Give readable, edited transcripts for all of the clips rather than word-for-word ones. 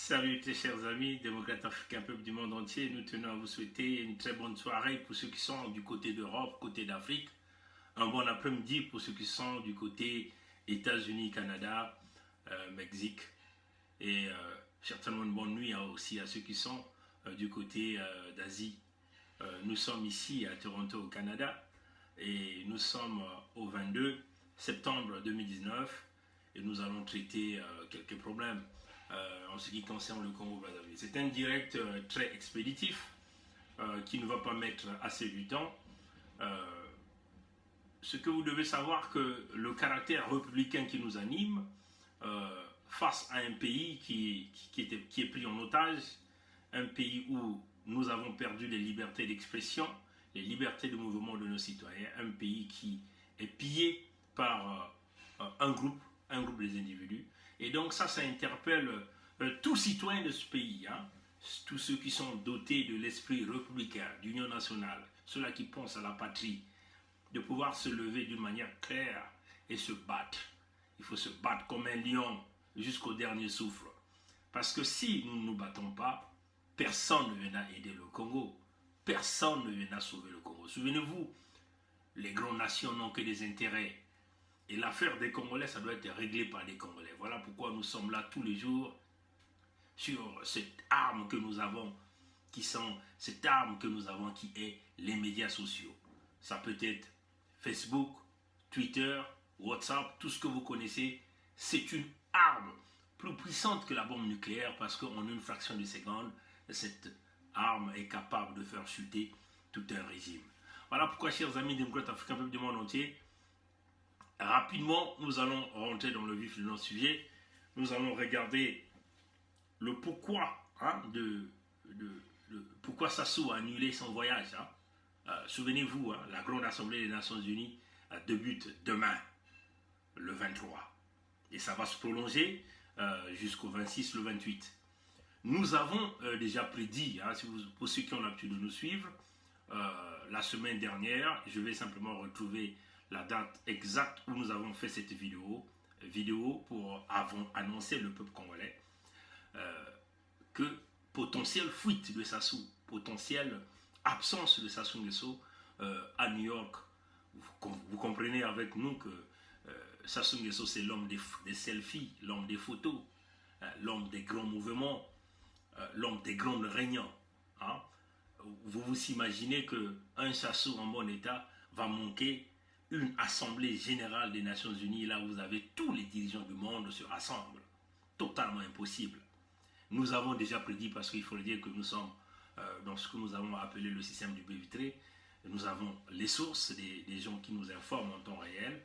Salut tes chers amis, démocrates africains, peuple du monde entier. Nous tenons à vous souhaiter une très bonne soirée pour ceux qui sont du côté d'Europe, côté d'Afrique. Un bon après-midi pour ceux qui sont du côté États-Unis, Canada, Mexique. Et certainement une bonne nuit aussi à ceux qui sont du côté d'Asie. Nous sommes ici à Toronto, au Canada. Et nous sommes au 22 septembre 2019. Et nous allons traiter quelques problèmes en ce qui concerne le Congo-Brazzaville. C'est un direct très expéditif qui ne va pas mettre assez du temps. Ce que vous devez savoir, que le caractère républicain qui nous anime face à un pays qui est pris en otage, un pays où nous avons perdu les libertés d'expression, les libertés de mouvement de nos citoyens, un pays qui est pillé par un groupe des individus. Et donc ça interpelle tous citoyens de ce pays, hein, tous ceux qui sont dotés de l'esprit républicain, d'union nationale, ceux-là qui pensent à la patrie, de pouvoir se lever d'une manière claire et se battre. Il faut se battre comme un lion jusqu'au dernier souffle. Parce que si nous ne nous battons pas, personne ne viendra aider le Congo. Personne ne viendra sauver le Congo. Souvenez-vous, les grandes nations n'ont que des intérêts. Et l'affaire des Congolais, ça doit être réglé par des Congolais. Voilà pourquoi nous sommes là tous les jours sur cette arme que nous avons, qui est les médias sociaux. Ça peut être Facebook, Twitter, WhatsApp, tout ce que vous connaissez. C'est une arme plus puissante que la bombe nucléaire parce qu'en une fraction de seconde, cette arme est capable de faire chuter tout un régime. Voilà pourquoi, chers amis démocrates africains, peuple du monde entier, rapidement, nous allons rentrer dans le vif de notre sujet. Nous allons regarder le pourquoi pourquoi Sassou a annulé son voyage. Souvenez-vous, la Grande Assemblée des Nations Unies débute demain, le 23. Et ça va se prolonger jusqu'au 26, le 28. Nous avons déjà prédit, pour ceux qui ont l'habitude de nous suivre, la semaine dernière, je vais simplement retrouver la date exacte où nous avons fait cette vidéo pour annoncer le peuple congolais que potentielle fuite de Sassou, potentielle absence de Sassou Nguesso à New York. Vous comprenez avec nous que Sassou Nguesso, c'est l'homme des selfies, l'homme des photos, l'homme des grands mouvements, l'homme des grandes réunions. Vous vous imaginez qu'un Sassou en bon état va manquer une assemblée générale des Nations Unies, là où vous avez tous les dirigeants du monde se rassemblent. Totalement impossible. Nous avons déjà prédit, parce qu'il faut le dire que nous sommes dans ce que nous avons appelé le système du baie vitré. Nous avons les sources, des gens qui nous informent en temps réel,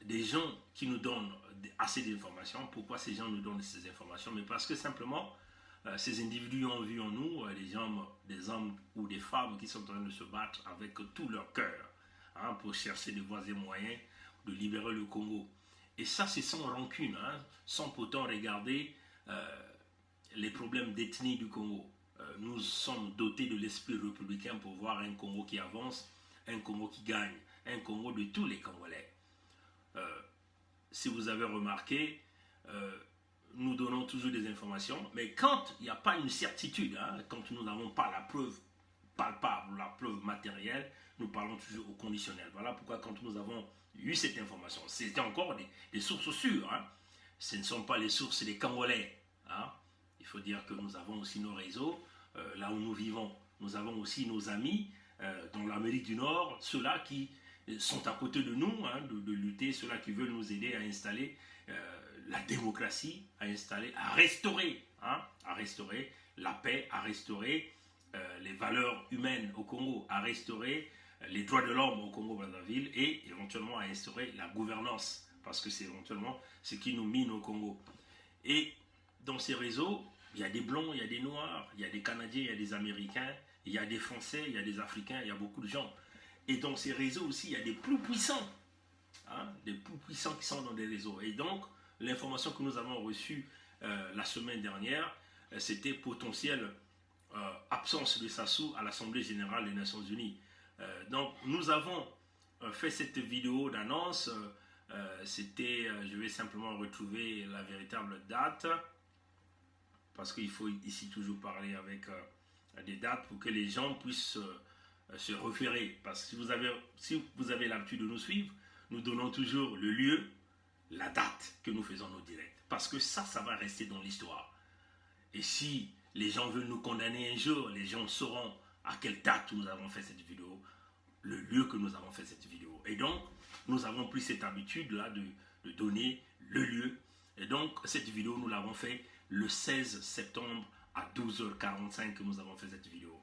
des gens qui nous donnent assez d'informations. Pourquoi ces gens nous donnent ces informations? Mais parce que simplement, ces individus ont vu en nous des hommes ou des femmes qui sont en train de se battre avec tout leur cœur pour chercher des voies et moyens de libérer le Congo. Et ça, c'est sans rancune, sans pourtant regarder les problèmes d'ethnie du Congo. Nous sommes dotés de l'esprit républicain pour voir un Congo qui avance, un Congo qui gagne, un Congo de tous les Congolais. Si vous avez remarqué, nous donnons toujours des informations, mais quand il n'y a pas une certitude, quand nous n'avons pas la preuve palpable, la preuve matérielle, nous parlons toujours au conditionnel. Voilà pourquoi quand nous avons eu cette information, c'était encore des sources sûres. Ce ne sont pas les sources des Congolais. Il faut dire que nous avons aussi nos réseaux, là où nous vivons. Nous avons aussi nos amis dans l'Amérique du Nord, ceux-là qui sont à côté de nous, de lutter, ceux-là qui veulent nous aider à installer la démocratie, à restaurer la paix, à restaurer les valeurs humaines au Congo, à restaurer les droits de l'homme au Congo-Brazzaville et éventuellement à instaurer la gouvernance, parce que c'est éventuellement ce qui nous mine au Congo. Et dans ces réseaux, il y a des blancs, il y a des noirs, il y a des Canadiens, il y a des Américains, il y a des Français, il y a des Africains, il y a beaucoup de gens. Et dans ces réseaux aussi, il y a des plus puissants, qui sont dans des réseaux. Et donc, l'information que nous avons reçue la semaine dernière, c'était potentielle absence de Sassou à l'Assemblée Générale des Nations Unies. Donc, nous avons fait cette vidéo d'annonce. Je vais simplement retrouver la véritable date. parce qu'il faut ici toujours parler avec des dates pour que les gens puissent se référer. Parce que si vous avez l'habitude de nous suivre, nous donnons toujours le lieu, la date que nous faisons nos directs. Parce que ça va rester dans l'histoire. Et si les gens veulent nous condamner un jour, les gens sauront à quelle date nous avons fait cette vidéo, le lieu que nous avons fait cette vidéo. Et donc, nous avons pris cette habitude-là de donner le lieu. Et donc, cette vidéo, nous l'avons fait le 16 septembre à 12h45 que nous avons fait cette vidéo.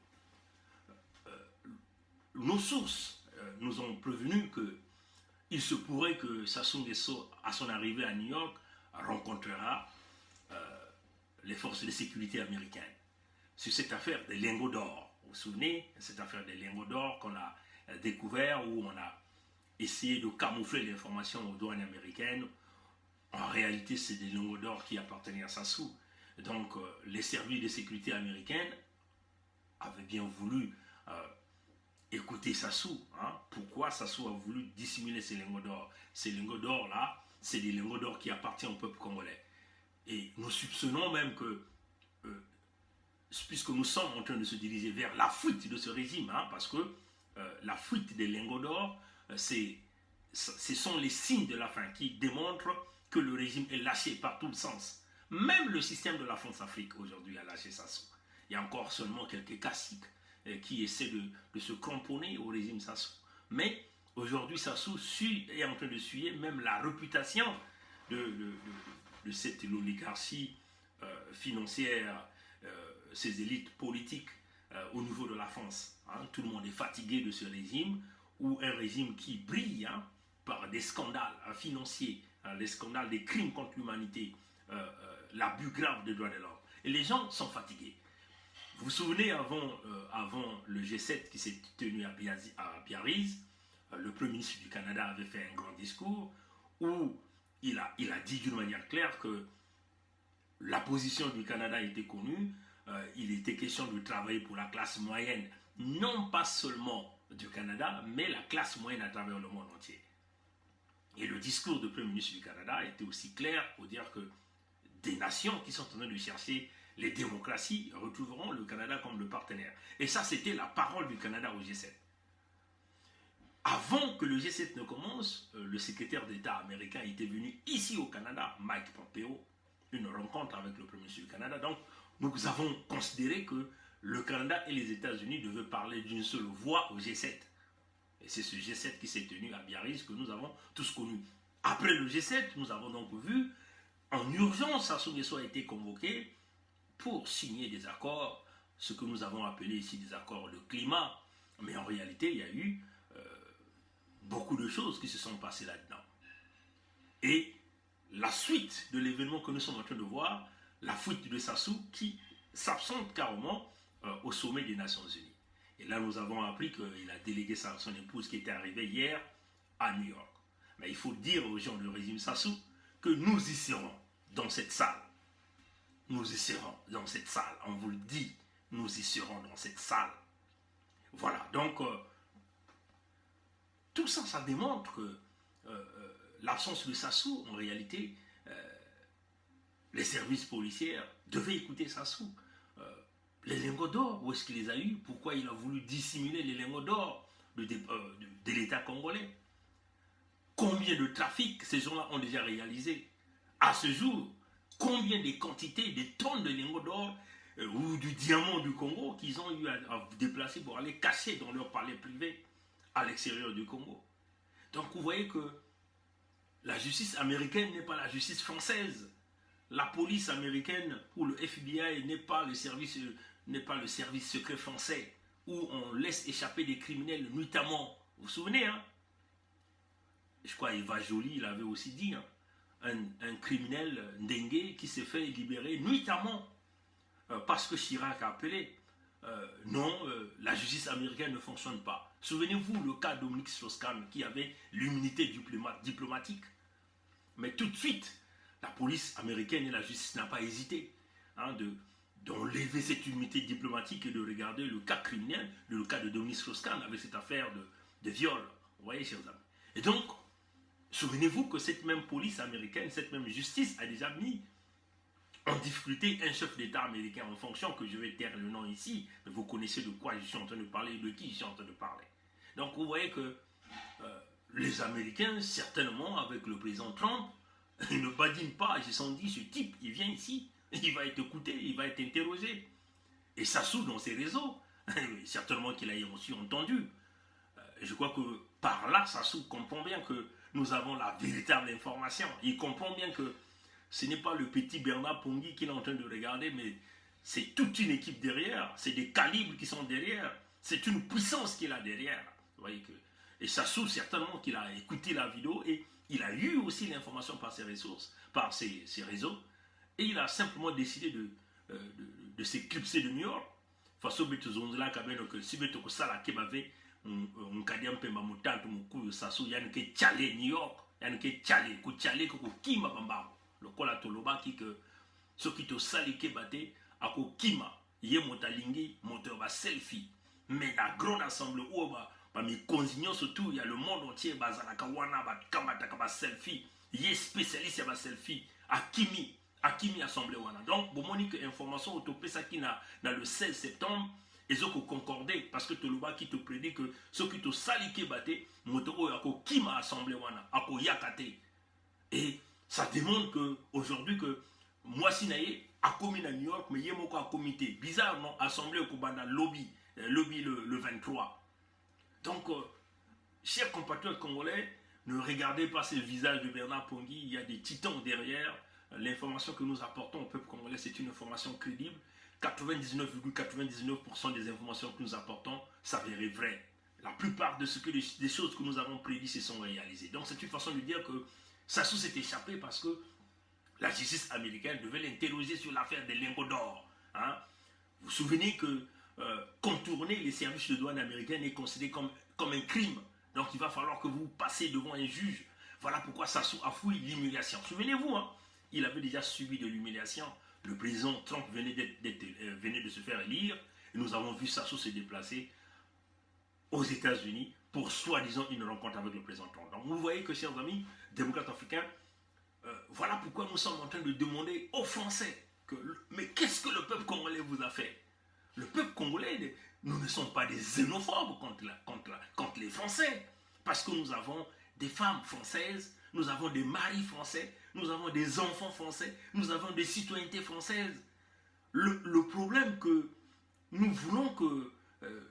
Nos sources nous ont prévenu qu'il se pourrait que Sassou Nguesso, à son arrivée à New York, rencontrera les forces de sécurité américaines sur cette affaire des lingots d'or. Vous vous souvenez, cette affaire des lingots d'or qu'on a découvert, où on a essayé de camoufler l'information aux douanes américaines. En réalité, c'est des lingots d'or qui appartenaient à Sassou. Donc, les services de sécurité américaines avaient bien voulu écouter Sassou. Pourquoi Sassou a voulu dissimuler ces lingots d'or? Ces lingots d'or-là, c'est des lingots d'or qui appartiennent au peuple congolais. Et nous soupçonnons même que, puisque nous sommes en train de se diriger vers la fuite de ce régime, parce que la fuite des lingots d'or, ce sont les signes de la fin qui démontrent que le régime est lâché par tout le sens. Même le système de la France-Afrique aujourd'hui a lâché Sassou. Il y a encore seulement quelques caciques qui essaient de se cramponner au régime Sassou. Mais aujourd'hui, Sassou est en train de suyer même la réputation de cette oligarchie financière, ces élites politiques au niveau de la France. Tout le monde est fatigué de ce régime, ou un régime qui brille par des scandales financiers, les scandales des crimes contre l'humanité, l'abus grave des droits de l'homme. Et les gens sont fatigués. Vous vous souvenez, avant le G7 qui s'est tenu à Biarritz, le Premier ministre du Canada avait fait un grand discours où il a dit d'une manière claire que la position du Canada était connue. Il était question de travailler pour la classe moyenne, non pas seulement du Canada, mais la classe moyenne à travers le monde entier. Et le discours du Premier ministre du Canada était aussi clair pour dire que des nations qui sont en train de chercher les démocraties retrouveront le Canada comme le partenaire. Et ça, c'était la parole du Canada au G7. Avant que le G7 ne commence, le secrétaire d'État américain était venu ici au Canada, Mike Pompeo, une rencontre avec le Premier ministre du Canada. Donc, nous avons considéré que le Canada et les États-Unis devaient parler d'une seule voix au G7. Et c'est ce G7 qui s'est tenu à Biarritz que nous avons tous connu. Après le G7, nous avons donc vu, en urgence, Sassou Nguesso a été convoqué pour signer des accords, ce que nous avons appelé ici des accords de climat. Mais en réalité, il y a eu beaucoup de choses qui se sont passées là-dedans. Et la suite de l'événement que nous sommes en train de voir, la fuite de Sassou qui s'absente carrément au sommet des Nations Unies. Et là, nous avons appris qu'il a délégué son épouse qui était arrivée hier à New York. Mais il faut dire aux gens du régime Sassou que nous y serons dans cette salle. Nous y serons dans cette salle. On vous le dit, nous y serons dans cette salle. Voilà, donc tout ça, ça démontre que l'absence de Sassou, en réalité, les services policiers devaient écouter Sassou. Les lingots d'or, où est-ce qu'il les a eus? Pourquoi il a voulu dissimuler les lingots d'or de l'État congolais? Combien de trafics ces gens-là ont déjà réalisé? À ce jour, combien de quantités, des tonnes de lingots d'or ou du diamant du Congo qu'ils ont eu à déplacer pour aller cacher dans leur palais privé à l'extérieur du Congo? Donc vous voyez que la justice américaine n'est pas la justice française. La police américaine ou le FBI n'est pas le service secret français où on laisse échapper des criminels nuitamment. Vous vous souvenez, je crois Eva Joly, il avait aussi dit, un criminel Ndengue qui s'est fait libérer nuitamment parce que Chirac a appelé. Non, la justice américaine ne fonctionne pas. Souvenez-vous le cas de Dominique Strauss-Kahn qui avait l'immunité diplomatique. Mais tout de suite, la police américaine et la justice n'ont pas hésité d'enlever cette immunité diplomatique et de regarder le cas criminel, le cas de Dominique Strauss-Kahn avec cette affaire de viol. Vous voyez, chers amis. Et donc, souvenez-vous que cette même police américaine, cette même justice a déjà mis en difficulté un chef d'État américain en fonction, que je vais taire le nom ici, mais vous connaissez de quoi je suis en train de parler, de qui je suis en train de parler. Donc vous voyez que les Américains, certainement avec le président Trump, ils ne badinent pas, ils se sont dit, ce type, il vient ici, il va être écouté, il va être interrogé. Et ça s'ouvre dans ses réseaux. Certainement qu'il a aussi entendu. Je crois que par là, Sassou comprend bien que nous avons la véritable information. Il comprend bien que ce n'est pas le petit Bernard Pongui qu'il est en train de regarder, mais c'est toute une équipe derrière. C'est des calibres qui sont derrière. C'est une puissance qu'il a derrière. Vous voyez que, et Sassou, certainement qu'il a écouté la vidéo et il a eu aussi l'information par ses ressources, par ses réseaux. Et il a simplement décidé de s'éclipser de New York. Faso beto zonzela kabeno que si beto ko sala kebave on kadiam pe mamutanto mukuyo Sassou yani ke chale New York yani ke chale ko chale ko kima bambao lokola toloba ki que ce qui te sali kebate ako kima ye motalingi moteur ba selfie mais la grande assemblée oba ba mi consignon surtout il y a le monde entier bazala kawana ba kamata ka ba selfie ye spécialiste ba selfie akimi assemblée wana. Donc bon monique information autopé ça qui na le 16 septembre ils ont concordé parce que Toloba qui te prédit que ceux qui te salike baté motoro yako kima assemblée wana ako yakate. Et ça démontre que aujourd'hui que moi sinaye a commis à New York mais yemoko a comité bizarre non assemblée au banda lobby le 23. Donc chers compatriotes congolais, ne regardez pas ce visage de Bernard Pongui, il y a des titans derrière. L'information que nous apportons au peuple congolais, c'est une information crédible. 99,99% des informations que nous apportons s'avèrent vraies. La plupart des choses que nous avons prédites se sont réalisées. Donc c'est une façon de dire que Sassou s'est échappé parce que la justice américaine devait l'interroger sur l'affaire des lingots d'or. Hein? Vous vous souvenez que contourner les services de douane américains est considéré comme un crime. Donc il va falloir que vous passiez devant un juge. Voilà pourquoi Sassou a fui l'humiliation. Souvenez-vous, hein? Il avait déjà subi de l'humiliation. Le président Trump venait de se faire élire. Et nous avons vu Sassou se déplacer aux États-Unis pour soi-disant une rencontre avec le président Trump. Donc vous voyez que, chers amis, démocrates africains, voilà pourquoi nous sommes en train de demander aux Français mais qu'est-ce que le peuple congolais vous a fait? Le peuple congolais, nous ne sommes pas des xénophobes contre les Français. Parce que nous avons des femmes françaises, nous avons des maris français, nous avons des enfants français, nous avons des citoyennetés françaises. Le problème que nous voulons que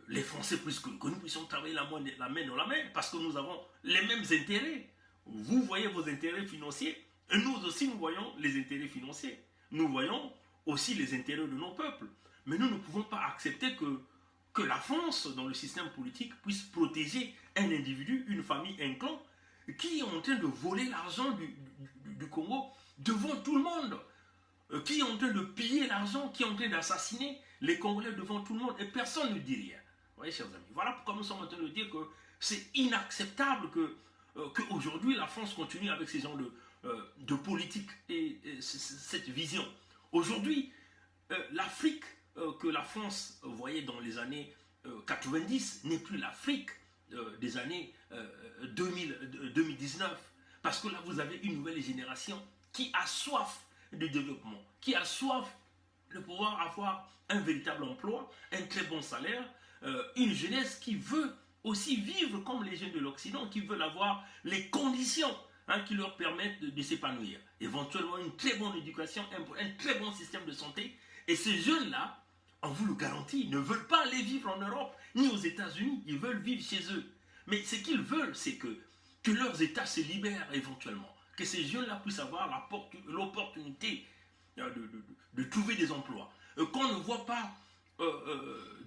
les Français puissent, que nous puissions travailler la main dans la main, parce que nous avons les mêmes intérêts. Vous voyez vos intérêts financiers, et nous aussi nous voyons les intérêts financiers. Nous voyons aussi les intérêts de nos peuples. Mais nous ne pouvons pas accepter que la France, dans le système politique, puisse protéger un individu, une famille, un clan, qui est en train de voler l'argent du Congo devant tout le monde, qui est en train de piller l'argent, qui est en train d'assassiner les Congolais devant tout le monde, et personne ne dit rien. Vous voyez, chers amis, voilà pourquoi nous sommes en train de dire que c'est inacceptable qu'aujourd'hui la France continue avec ces genres de politique et cette vision. Aujourd'hui, l'Afrique que la France voyait dans les années 90 n'est plus l'Afrique des années 2019. Parce que là, vous avez une nouvelle génération qui a soif de développement, qui a soif de pouvoir avoir un véritable emploi, un très bon salaire, une jeunesse qui veut aussi vivre comme les jeunes de l'Occident, qui veulent avoir les conditions qui leur permettent de s'épanouir. Éventuellement, une très bonne éducation, un très bon système de santé. Et ces jeunes-là, on vous le garantit, ne veulent pas aller vivre en Europe, ni aux États-Unis, ils veulent vivre chez eux. Mais ce qu'ils veulent, c'est que leurs États se libèrent éventuellement, que ces jeunes-là puissent avoir l'opportunité de trouver des emplois. Qu'on ne voit pas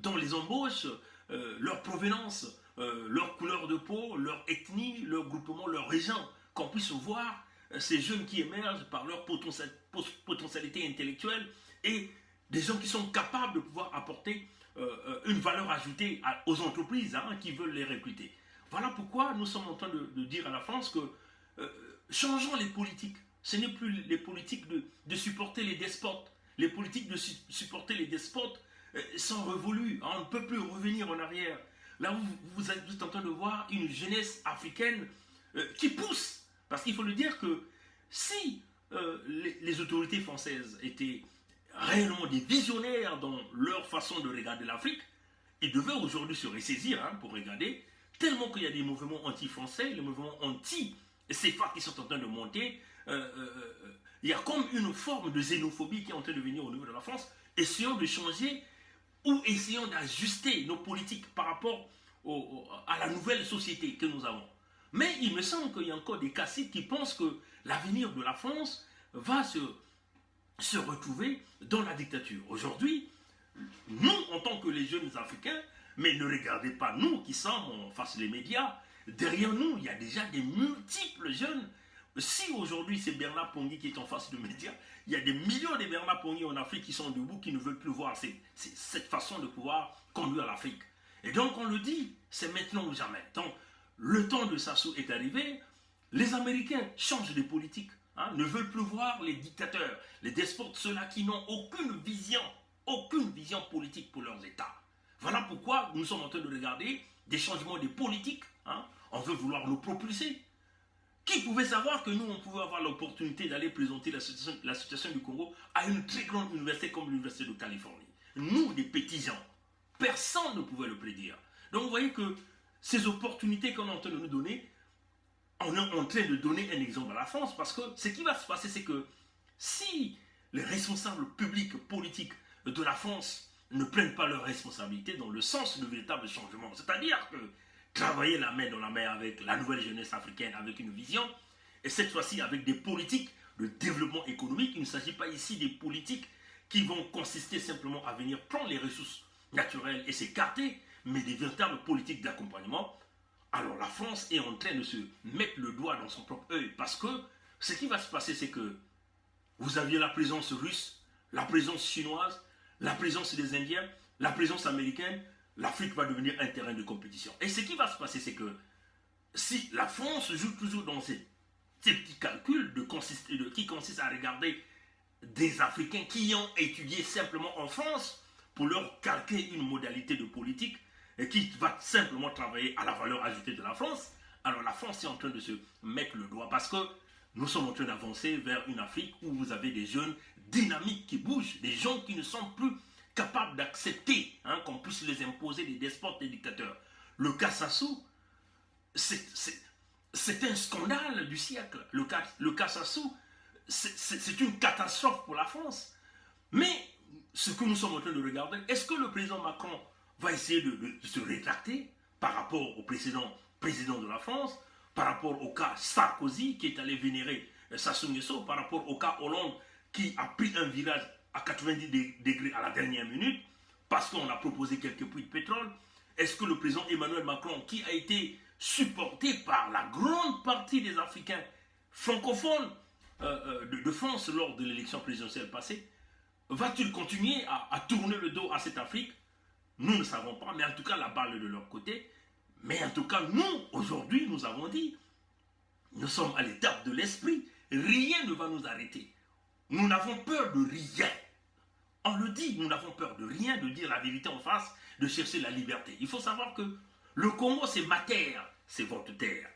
dans les embauches leur provenance, leur couleur de peau, leur ethnie, leur groupement, leur région, qu'on puisse voir ces jeunes qui émergent par leur potentialité intellectuelle et des gens qui sont capables de pouvoir apporter une valeur ajoutée aux entreprises qui veulent les recruter. Voilà pourquoi nous sommes en train de dire à la France que changeons les politiques. Ce n'est plus les politiques de supporter les despotes. Les politiques de supporter les despotes sont révolues. On ne peut plus revenir en arrière. Là, vous êtes en train de voir une jeunesse africaine qui pousse. Parce qu'il faut le dire que si les autorités françaises étaient réellement des visionnaires dans leur façon de regarder l'Afrique, ils devaient aujourd'hui se ressaisir pour regarder, tellement qu'il y a des mouvements anti-français, les mouvements anti-CFA qui sont en train de monter. Il y a comme une forme de xénophobie qui est en train de venir au niveau de la France. Essayons de changer ou essayons d'ajuster nos politiques par rapport à la nouvelle société que nous avons. Mais il me semble qu'il y a encore des caciques qui pensent que l'avenir de la France va se retrouver dans la dictature. Aujourd'hui, nous, en tant que les jeunes Africains, mais ne regardez pas nous qui sommes face les médias, derrière nous, il y a déjà des multiples jeunes. Si aujourd'hui c'est Bernard Pongui qui est en face de médias, il y a des millions de Bernard Pongui en Afrique qui sont debout, qui ne veulent plus voir cette façon de pouvoir conduire l'Afrique. Et donc on le dit, c'est maintenant ou jamais. Donc le temps de Sassou est arrivé, les Américains changent de politique, ne veulent plus voir les dictateurs, les despotes, ceux-là qui n'ont aucune vision politique pour leurs États. Voilà pourquoi nous sommes en train de regarder des changements de politique. On veut vouloir nous propulser. Qui pouvait savoir que nous, on pouvait avoir l'opportunité d'aller présenter la situation du Congo à une très grande université comme l'Université de Californie? Nous, des petits gens, personne ne pouvait le prédire. Donc vous voyez que ces opportunités qu'on est en train de nous donner, on est en train de donner un exemple à la France, parce que ce qui va se passer, c'est que si les responsables publics, politiques de la France ne prennent pas leurs responsabilités dans le sens de véritable changement, c'est-à-dire que travailler la main dans la main avec la nouvelle jeunesse africaine, avec une vision, et cette fois-ci avec des politiques de développement économique. Il ne s'agit pas ici des politiques qui vont consister simplement à venir prendre les ressources naturelles et s'écarter, mais des véritables politiques d'accompagnement. Alors la France est en train de se mettre le doigt dans son propre œil, parce que ce qui va se passer, c'est que vous aviez la présence russe, la présence chinoise, la présence des Indiens, la présence américaine. L'Afrique va devenir un terrain de compétition. Et ce qui va se passer, c'est que si la France joue toujours dans ces petits calculs qui consistent à regarder des Africains qui ont étudié simplement en France pour leur calquer une modalité de politique et qui va simplement travailler à la valeur ajoutée de la France, alors la France est en train de se mettre le doigt, parce que nous sommes en train d'avancer vers une Afrique où vous avez des jeunes dynamiques qui bougent, des gens qui ne sont plus capables d'accepter qu'on puisse les imposer des despotes, des dictateurs. Le cas Sassou, c'est un scandale du siècle. Le cas Sassou, c'est une catastrophe pour la France. Mais ce que nous sommes en train de regarder, est-ce que le président Macron va essayer de se rétracter par rapport au précédent président de la France, par rapport au cas Sarkozy qui est allé vénérer Sassou Nguesso, par rapport au cas Hollande qui a pris un virage à 90 degrés à la dernière minute, parce qu'on a proposé quelques puits de pétrole? Est-ce que le président Emmanuel Macron, qui a été supporté par la grande partie des Africains francophones de France lors de l'élection présidentielle passée, va-t-il continuer à tourner le dos à cette Afrique? Nous ne savons pas, mais en tout cas la balle est de leur côté. Mais en tout cas, nous, aujourd'hui, nous avons dit, nous sommes à l'étape de l'esprit, rien ne va nous arrêter. Nous n'avons peur de rien. On le dit, nous n'avons peur de rien, de dire la vérité en face, de chercher la liberté. Il faut savoir que le Congo, c'est ma terre, c'est votre terre.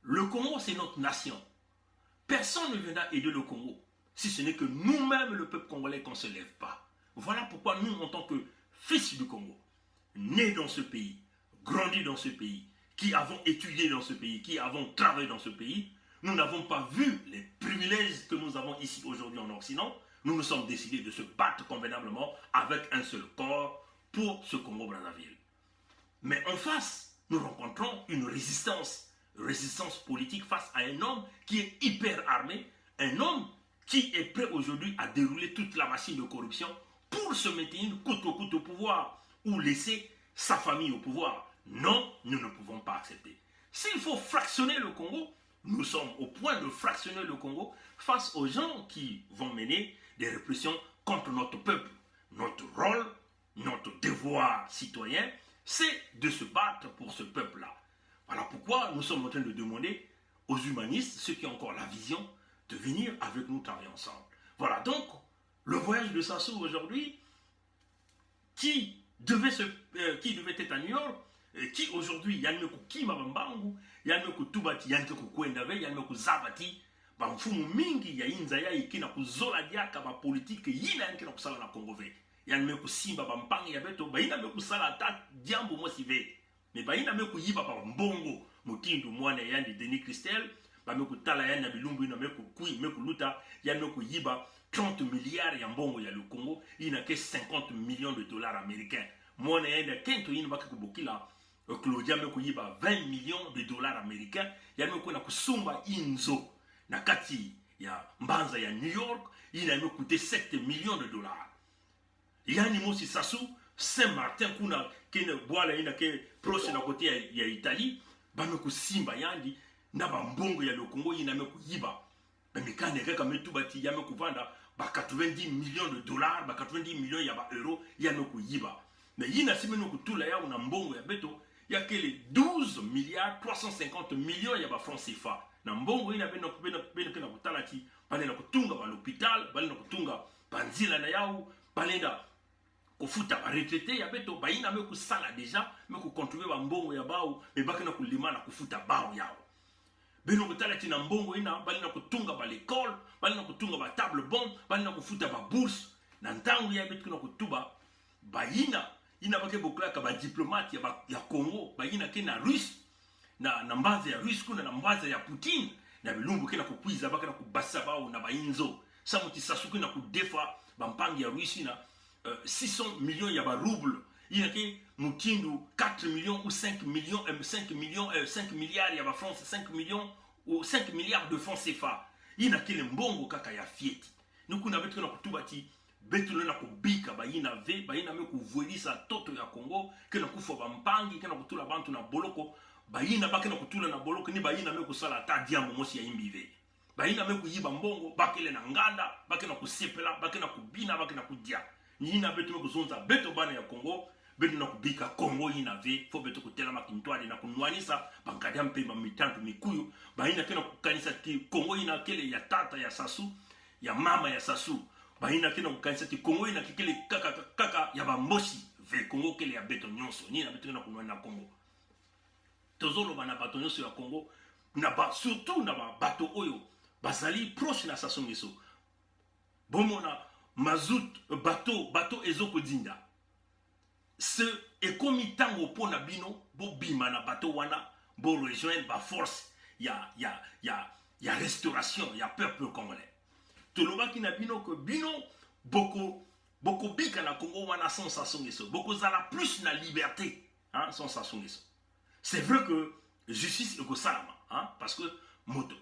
Le Congo, c'est notre nation. Personne ne viendra aider le Congo, si ce n'est que nous-mêmes, le peuple congolais, qu'on ne se lève pas. Voilà pourquoi nous, en tant que fils du Congo, nés dans ce pays, grandis dans ce pays, qui avons étudié dans ce pays, qui avons travaillé dans ce pays, nous n'avons pas vu les privilèges que nous avons ici aujourd'hui en Occident. Nous nous sommes décidés de se battre convenablement avec un seul corps pour ce Congo-Brazzaville. Mais en face, nous rencontrons une résistance politique face à un homme qui est hyper armé, un homme qui est prêt aujourd'hui à dérouler toute la machine de corruption pour se maintenir coûte que coûte au pouvoir ou laisser sa famille au pouvoir. Non, nous ne pouvons pas accepter. S'il faut fractionner le Congo, nous sommes au point de fractionner le Congo face aux gens qui vont mener des répressions contre notre peuple. Notre rôle, notre devoir citoyen, c'est de se battre pour ce peuple-là. Voilà pourquoi nous sommes en train de demander aux humanistes, ceux qui ont encore la vision, de venir avec nous travailler ensemble. Voilà donc le voyage de Sassou aujourd'hui, qui devait être à New York, qui aujourd'hui, Yanmekou Kimabambangu, Yanmekou Toubati, Yanmekou Kwendave, Yanmekou Zabati, bamfumu mingi ya inzaya ikina kuzola diaka ba politique yina yankina kusala na Congo ve yani me kusimba bampangi ya beto baina me kusala ata diambo mosi ve me baina me kuyiba ba mbongo mutindu mwana yandi Denis Christel ba me kutala yani na bilumbu ina me kukui me kuluta yani me kuyiba 30 milliards ya mbongo ya le Congo ina ke 50 millions de dollars américains mwana yandi kento ina baka kubukila Claudia me kuyiba 20 millions de dollars américains yani me kuna kusumba inzo na kati ya mbanza ya New York ina me coûté 7 millions de dollars yani mosi sasu Saint-Martin kuna kene bwala ina ke proche na kote ya Italie ba me kusimba yandi na ba mbongo ya le Congo ina me kuyiba ba mikane kaka metu bati ya me kuvanda ba 90 millions de dollars ba 90 millions ya ba euro ya me kuyiba mais yina simeno kutula ya una mbongo ya beto ya kele 12 milliards 350 millions ya ba francs CFA na mbongo ina beno kena kutala ti bale na kutunga ba l'hôpital bale na kutunga banzila na yao balenda kufuta ba retraité ya beto ba ina me kusala déjà me ku contribuer ba mbongo ya bao me bakena kulima na kufuta bao yao beno kutala ti na mbongo ina bale na kutunga ba l'école bale na kutunga ba table bon bale na kufuta ba bourse na ntango ya beto na kutuba ba ina bake bokla ka ba diplomate ya Congo ba ina ke na Russe na mbaza ya Russe kuna na mbaza ya Putin na bilumbu kena kukwiza baka na kubasa bao na bainzo samuti sasuku na kudefa bampangi ya Russe na 600 millions ya ba rouble ina ke mutindu 4 millions ou 5 millions 5 milliards ya ba France 5 millions ou 5 milliards de francs CFA ina kile mbongo kaka ya fieti nukuna betu na kutubati betu na kubika baina ve baina me kuvuelisa toto ya Congo kena kufa bampangi kena kutula bantu na boloko baina bakena kutula na boloko ni baina me kusala ta diambo mosi ya imbive baina me kuyiba mbongo bakele na nganda bakena kusepela bakena kubina bakena kudia nina betu me kuzonza beto bana ya Congo betu na kubika Congo ina ve fo betu kutela makintwali na kunwanisa bankadia mpemba mitantu mikuyu baina kena kukanisa ki Congo ina kele ya tata ya Sasu ya mama ya Sasu baina kena kukanisa ki Congo ina kele kaka ya bambosi ve Congo kele ya beto nyonso nina betu na kunwana Congo tozolo bana bato nyonso ya Congo na ba surtout na ba bato oyo bazali proche na Sassou Nguesso bomona mazout bato ezoko dinda se ekomi tango pona bino bo bima na bato wana bo rejoindre ba force ya restauration ya peuple congolais tolobaki na bino que bino boko bika na Congo wana sans Sassou Nguesso boko zala plus na liberté hein sans Sassou Nguesso. C'est vrai que justice est salama, hein, parce que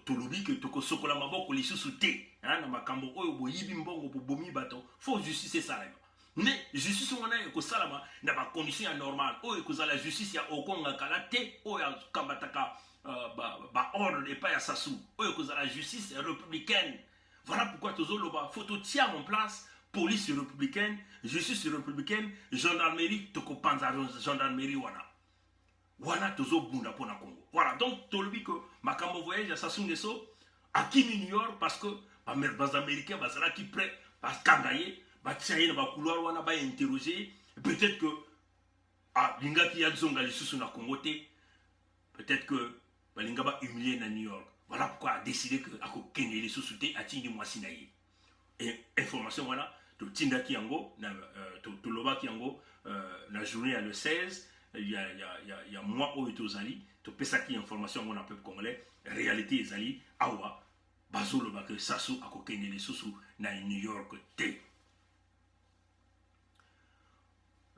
tolobi que toko sokola maboko li susute, hein, na makambo oyo boyibi mbongo bo bomi bato, faut justice salama. Mais justice wana est salama na ba condition normale, oyo ko la justice ya okonga kala te, oyo kambataka ba ordre et pas ya Sassou, oyo ko la justice républicaine. Voilà pourquoi tozoloba faut tirer en place police républicaine, justice républicaine, gendarmerie toko panza gendarmerie wana. Wana tozo bunda pona Congo. Voilà, donc tolobi que makambo voyage à Sassou Nguesso à Kimi New York parce que les Américains bazala qui prêt parce kangaye ba tsaye na ba couloir wana ba interroger peut-être que linga ki ya zonga li susu na Congo te peut-être que balinga ba humilier na New York. Voilà pourquoi a décidé que ako kenge li susu te atindi mwasi na ye. Et information wana to tinda ki yango na to loba ki yango na journée le 16 il y a moi au Etozali, tu peux ça qui information mon peuple congolais, réalité ezali awa bazolo ba que Sassou a kokene les sousou na New York te.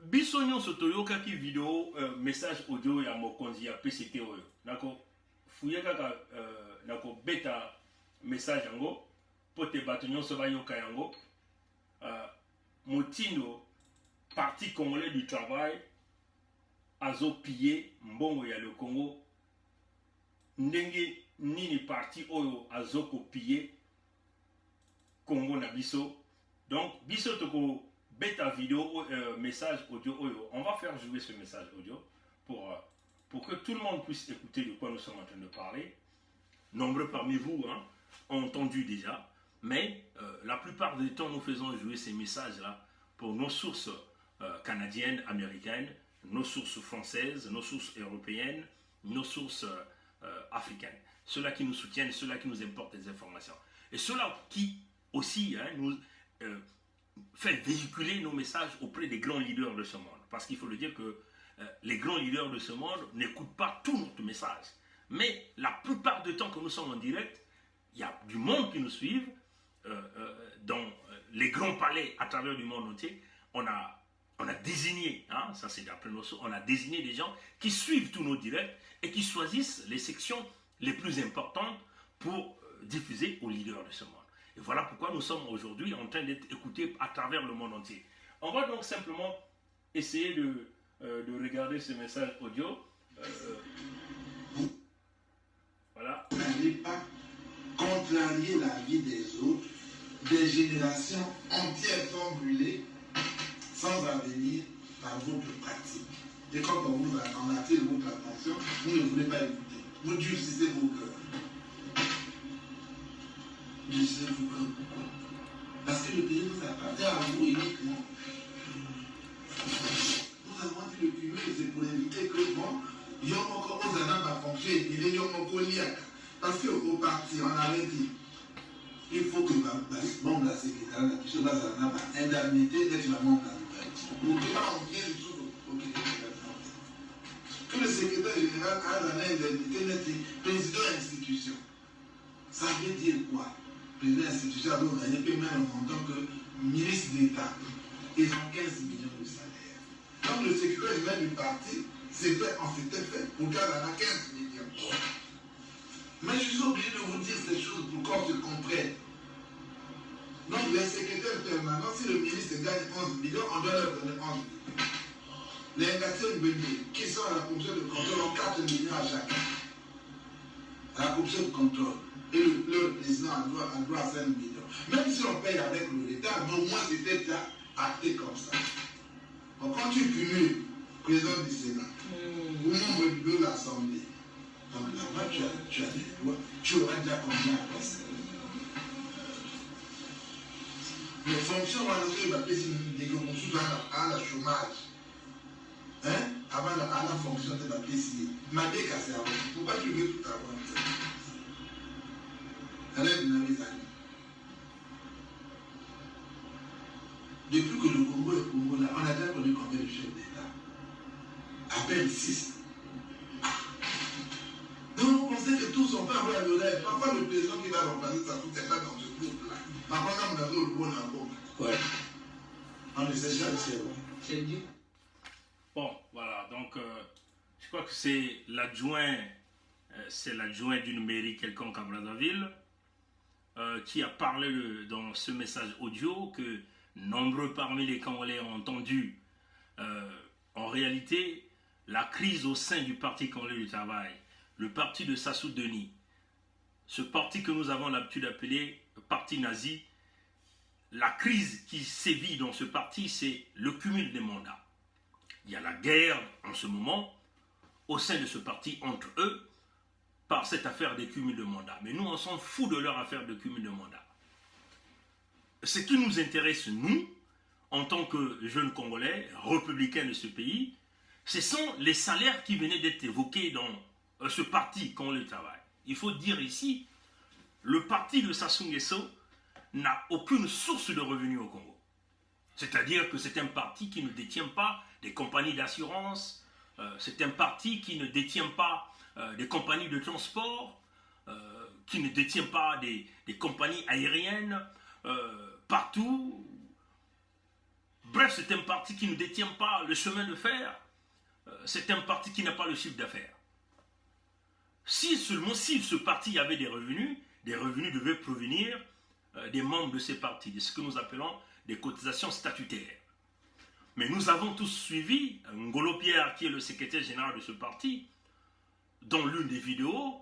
Biso nyonso toyoka ki vidéo message audio ya mokonzi ya PCT oyo. Nako fuye kaka nako beta message yango pote bato nyonso ba yoka yango motindo parti congolais du travail azo pillé mbongo ya le Congo ndenge nini parti oyo azo ko pillé Congo na biso donc biso toko beta vidéo message audio oyo on va faire jouer ce message audio pour que tout le monde puisse écouter de quoi nous sommes en train de parler. Nombreux parmi vous hein, ont entendu déjà mais la plupart du temps nous faisons jouer ces messages là pour nos sources canadiennes, américaines, nos sources françaises, nos sources européennes, nos sources africaines. ceux-là qui nous soutiennent, ceux-là qui nous importent des informations. Et ceux-là qui aussi nous fait véhiculer nos messages auprès des grands leaders de ce monde. Parce qu'il faut le dire que les grands leaders de ce monde n'écoutent pas tout notre message. Mais la plupart du temps que nous sommes en direct, il y a du monde qui nous suit dans les grands palais à travers du monde entier. On a désigné, ça c'est d'après nos sources, on a désigné des gens qui suivent tous nos directs et qui choisissent les sections les plus importantes pour diffuser aux leaders de ce monde. Et voilà pourquoi nous sommes aujourd'hui en train d'être écoutés à travers le monde entier. On va donc simplement essayer de regarder ce message audio. Voilà. N'allez pas contrarier la vie des autres. Des générations entières sont brûlées sans avenir par votre pratique. Et quand on vous attire votre attention, vous ne voulez pas écouter. Vous durcissez vos cœurs. Durcissez vos cœurs. Pourquoi? Parce que le pays vous appartient à vous uniquement. Nous avons dit le cumul, c'est pour éviter que moi, il y a encore aux années ma fonction et il y a encore liac. Parce qu'au parti, on avait dit, il faut que ma membre de la secrétaire, la puisque là, ça n'a pas indemnité d'être ma membre de la que le secrétaire général a l'indemnité d'être président d'institution. Ça veut dire quoi? Président d'institution a donc gagné même en montant que ministre d'État. Ils ont 15 millions de salaire. Donc le secrétaire général du parti, c'était fait pour qu'il en a 15 millions. Mais je suis obligé de vous dire ces choses pour qu'on se comprenne. Donc les secrétaires permanents, si le ministre gagne 11 millions, on doit leur donner 11 millions. Les Ngatiens qui sont à la commission de contrôle ont 4 millions à chacun. À la commission de contrôle. Et le président a droit à 5 millions. Même si on paye avec l'État, mais au moins c'était déjà acté comme ça. Donc quand tu cumules président du Sénat, ou membre de l'Assemblée, donc là-bas tu as des droits, tu auras déjà combien à passer. Les fonctions, on va dire à la chômage. Avant la fonction de la PCI. Ma décassé avant. Pourquoi tu veux tout avoir? Allez, mes amis. Depuis que le Congo est Congo, là, on a déjà connu combien de chefs d'État? À peine 6. Donc vous pensez que tous sont pas à la relève. Parfois le président qui va remplacer ça, tout est pas dans ce groupe-là. Parfois, quand on a le bon à bon. Ouais. On ne sait jamais, c'est dit. Bon, voilà, donc je crois que c'est l'adjoint d'une mairie quelconque à Brazzaville qui a parlé dans ce message audio que nombreux parmi les Congolais ont entendu. En réalité, la crise au sein du Parti congolais du travail, le parti de Sassou Denis, ce parti que nous avons l'habitude d'appeler parti nazi, la crise qui sévit dans ce parti, c'est le cumul des mandats. Il y a la guerre en ce moment au sein de ce parti entre eux par cette affaire des cumuls de mandats. Mais nous, on s'en fout de leur affaire de cumul de mandats. Ce qui nous intéresse, nous, en tant que jeunes Congolais, républicains de ce pays, ce sont les salaires qui venaient d'être évoqués dans ce parti Congolais du travail. Il faut dire ici, le parti de Sassou Nguesso n'a aucune source de revenus au Congo. C'est-à-dire que c'est un parti qui ne détient pas des compagnies d'assurance, c'est un parti qui ne détient pas des compagnies de transport, qui ne détient pas des compagnies aériennes partout. Bref, c'est un parti qui ne détient pas le chemin de fer, c'est un parti qui n'a pas le chiffre d'affaires. Si ce parti avait des revenus devaient provenir des membres de ces partis, de ce que nous appelons des cotisations statutaires. Mais nous avons tous suivi Ngolo Pierre, qui est le secrétaire général de ce parti, dans l'une des vidéos,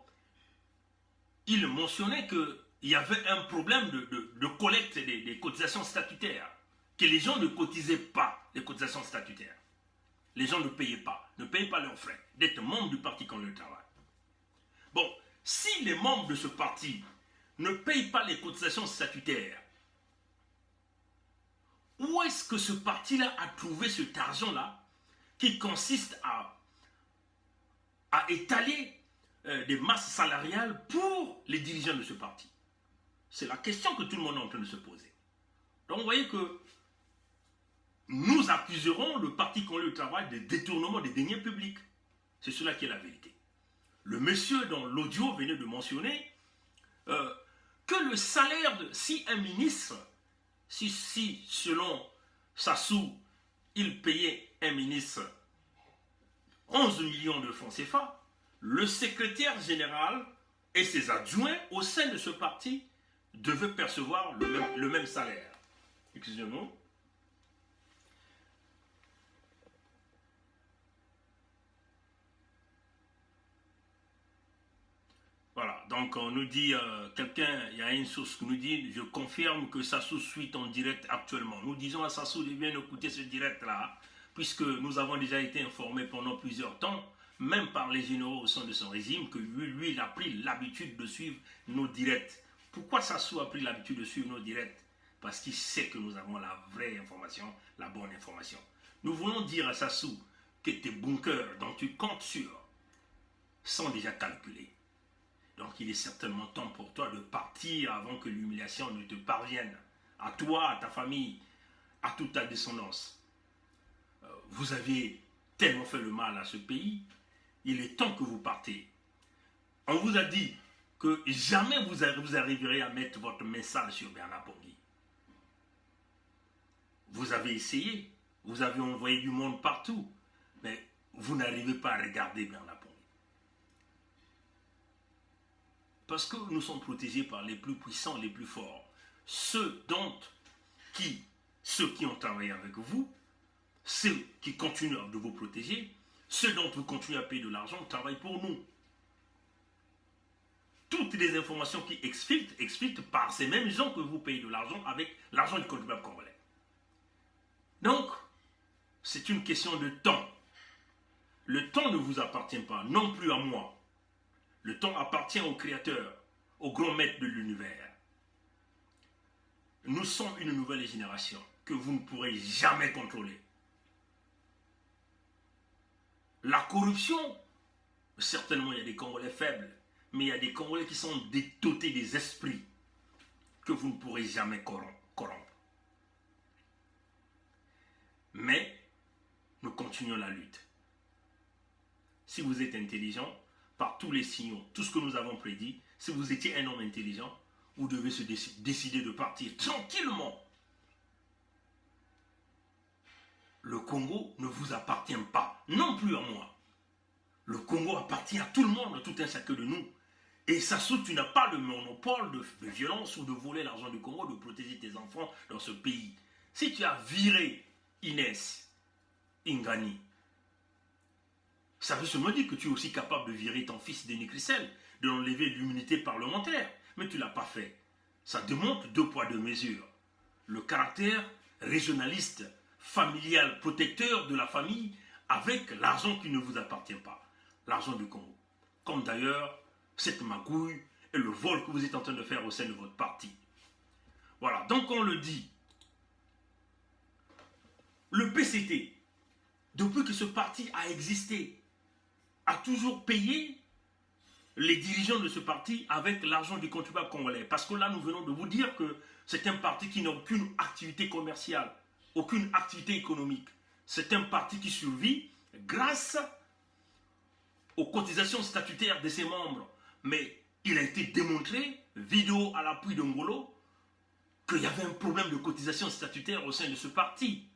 il mentionnait qu'il y avait un problème de collecte des cotisations statutaires, que les gens ne cotisaient pas les cotisations statutaires. Les gens ne payaient pas leurs frais d'être membres du parti Congolais du travail. Bon, si les membres de ce parti ne payent pas les cotisations statutaires, où est-ce que ce parti-là a trouvé cet argent-là qui consiste à étaler des masses salariales pour les dirigeants de ce parti? C'est la question que tout le monde est en train de se poser. Donc vous voyez que nous accuserons le Parti Congolais du Travail de détournement des deniers publics. C'est cela qui est la vérité. Le monsieur dont l'audio venait de mentionner que le salaire de... Si un ministre, si selon Sassou, il payait un ministre 11 millions de francs CFA, le secrétaire général et ses adjoints au sein de ce parti devaient percevoir le même salaire. Excusez-moi. Voilà, donc on nous dit, quelqu'un, il y a une source qui nous dit, je confirme que Sassou suit en direct actuellement. Nous disons à Sassou de bien écouter ce direct-là, puisque nous avons déjà été informés pendant plusieurs temps, même par les généraux au sein de son régime, que lui, il a pris l'habitude de suivre nos directs. Pourquoi Sassou a pris l'habitude de suivre nos directs? Parce qu'il sait que nous avons la vraie information, la bonne information. Nous voulons dire à Sassou que tes bunkers dont tu comptes sur sont déjà calculés. Donc il est certainement temps pour toi de partir avant que l'humiliation ne te parvienne. À toi, à ta famille, à toute ta descendance. Vous avez tellement fait le mal à ce pays, il est temps que vous partez. On vous a dit que jamais vous arriverez à mettre votre main sale sur Bernard Pongui. Vous avez essayé, vous avez envoyé du monde partout, mais vous n'arrivez pas à regarder Bernard Pongui. Parce que nous sommes protégés par les plus puissants, les plus forts. Ceux qui ont travaillé avec vous, ceux qui continuent de vous protéger, ceux dont vous continuez à payer de l'argent, travaillent pour nous. Toutes les informations qui exfiltrent par ces mêmes gens que vous payez de l'argent avec l'argent du contribuable congolais. Donc, c'est une question de temps. Le temps ne vous appartient pas, non plus à moi. Le temps appartient au Créateur, au grand maître de l'univers. Nous sommes une nouvelle génération que vous ne pourrez jamais contrôler. La corruption, certainement il y a des Congolais faibles, mais il y a des Congolais qui sont dotés des esprits que vous ne pourrez jamais corrompre. Mais nous continuons la lutte. Si vous êtes intelligent, par tous les signaux, tout ce que nous avons prédit, si vous étiez un homme intelligent, vous devez se décider de partir tranquillement. Le Congo ne vous appartient pas, non plus à moi. Le Congo appartient à tout le monde, à tout un chacun de nous. Et Sassou, tu n'as pas le monopole de violence ou de voler l'argent du Congo, de protéger tes enfants dans ce pays. Si tu as viré Inès Ingani, ça veut seulement dire que tu es aussi capable de virer ton fils Denis Christel, de l'enlever de l'immunité parlementaire. Mais tu ne l'as pas fait. Ça démontre deux poids, deux mesures. Le caractère régionaliste, familial, protecteur de la famille, avec l'argent qui ne vous appartient pas. L'argent du Congo. Comme d'ailleurs, cette magouille et le vol que vous êtes en train de faire au sein de votre parti. Voilà, donc on le dit. Le PCT, depuis que ce parti a existé, a toujours payé les dirigeants de ce parti avec l'argent du contribuable congolais. Parce que là, nous venons de vous dire que c'est un parti qui n'a aucune activité commerciale, aucune activité économique. C'est un parti qui survit grâce aux cotisations statutaires de ses membres. Mais il a été démontré, vidéo à l'appui de Ngolo, qu'il y avait un problème de cotisation statutaire au sein de ce parti.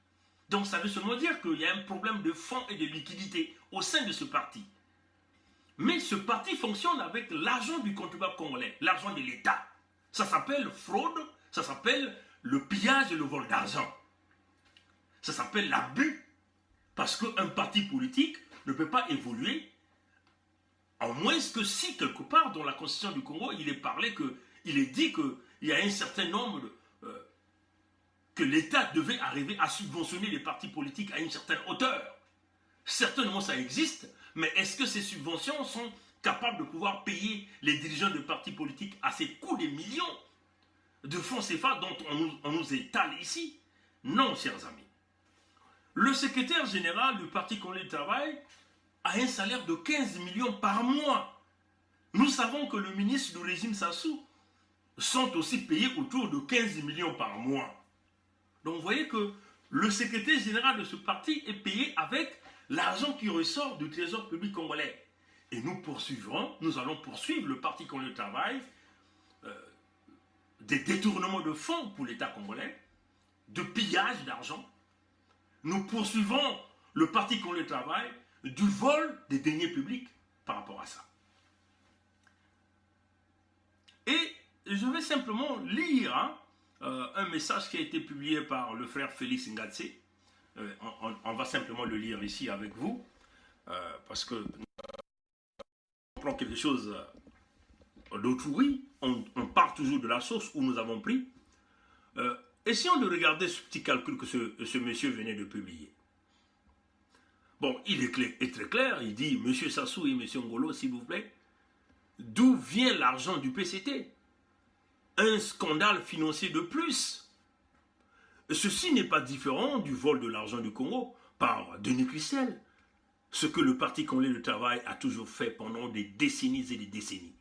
Donc ça veut seulement dire qu'il y a un problème de fonds et de liquidité au sein de ce parti. Mais ce parti fonctionne avec l'argent du contribuable congolais, l'argent de l'État. Ça s'appelle fraude, ça s'appelle le pillage et le vol d'argent. Ça s'appelle l'abus. Parce qu'un parti politique ne peut pas évoluer, à moins que si quelque part dans la constitution du Congo, il est dit qu'il y a un certain nombre que l'État devait arriver à subventionner les partis politiques à une certaine hauteur. Certainement ça existe, mais est-ce que ces subventions sont capables de pouvoir payer les dirigeants de partis politiques à ces coûts des millions de francs CFA dont on nous étale ici? Non, chers amis. Le secrétaire général du Parti Congolais du Travail a un salaire de 15 millions par mois. Nous savons que le ministre du régime Sassou sont aussi payés autour de 15 millions par mois. Donc vous voyez que le secrétaire général de ce parti est payé avec l'argent qui ressort du trésor public congolais. Et nous allons poursuivre le parti Congolais du Travail, des détournements de fonds pour l'État congolais, de pillage d'argent. Nous poursuivrons le parti Congolais du Travail du vol des deniers publics par rapport à ça. Et je vais simplement lire un message qui a été publié par le frère Félix Ngatse. On va simplement le lire ici avec vous, parce que on prend quelque chose d'autrui, on part toujours de la source où nous avons pris. Essayons de regarder ce petit calcul que ce monsieur venait de publier. Bon, il est très clair, il dit, monsieur Sassou et monsieur Ngolo, s'il vous plaît, d'où vient l'argent du PCT? Un scandale financier de plus. Ceci n'est pas différent du vol de l'argent du Congo par Denis Christel, ce que le Parti Congolais du Travail a toujours fait pendant des décennies et des décennies.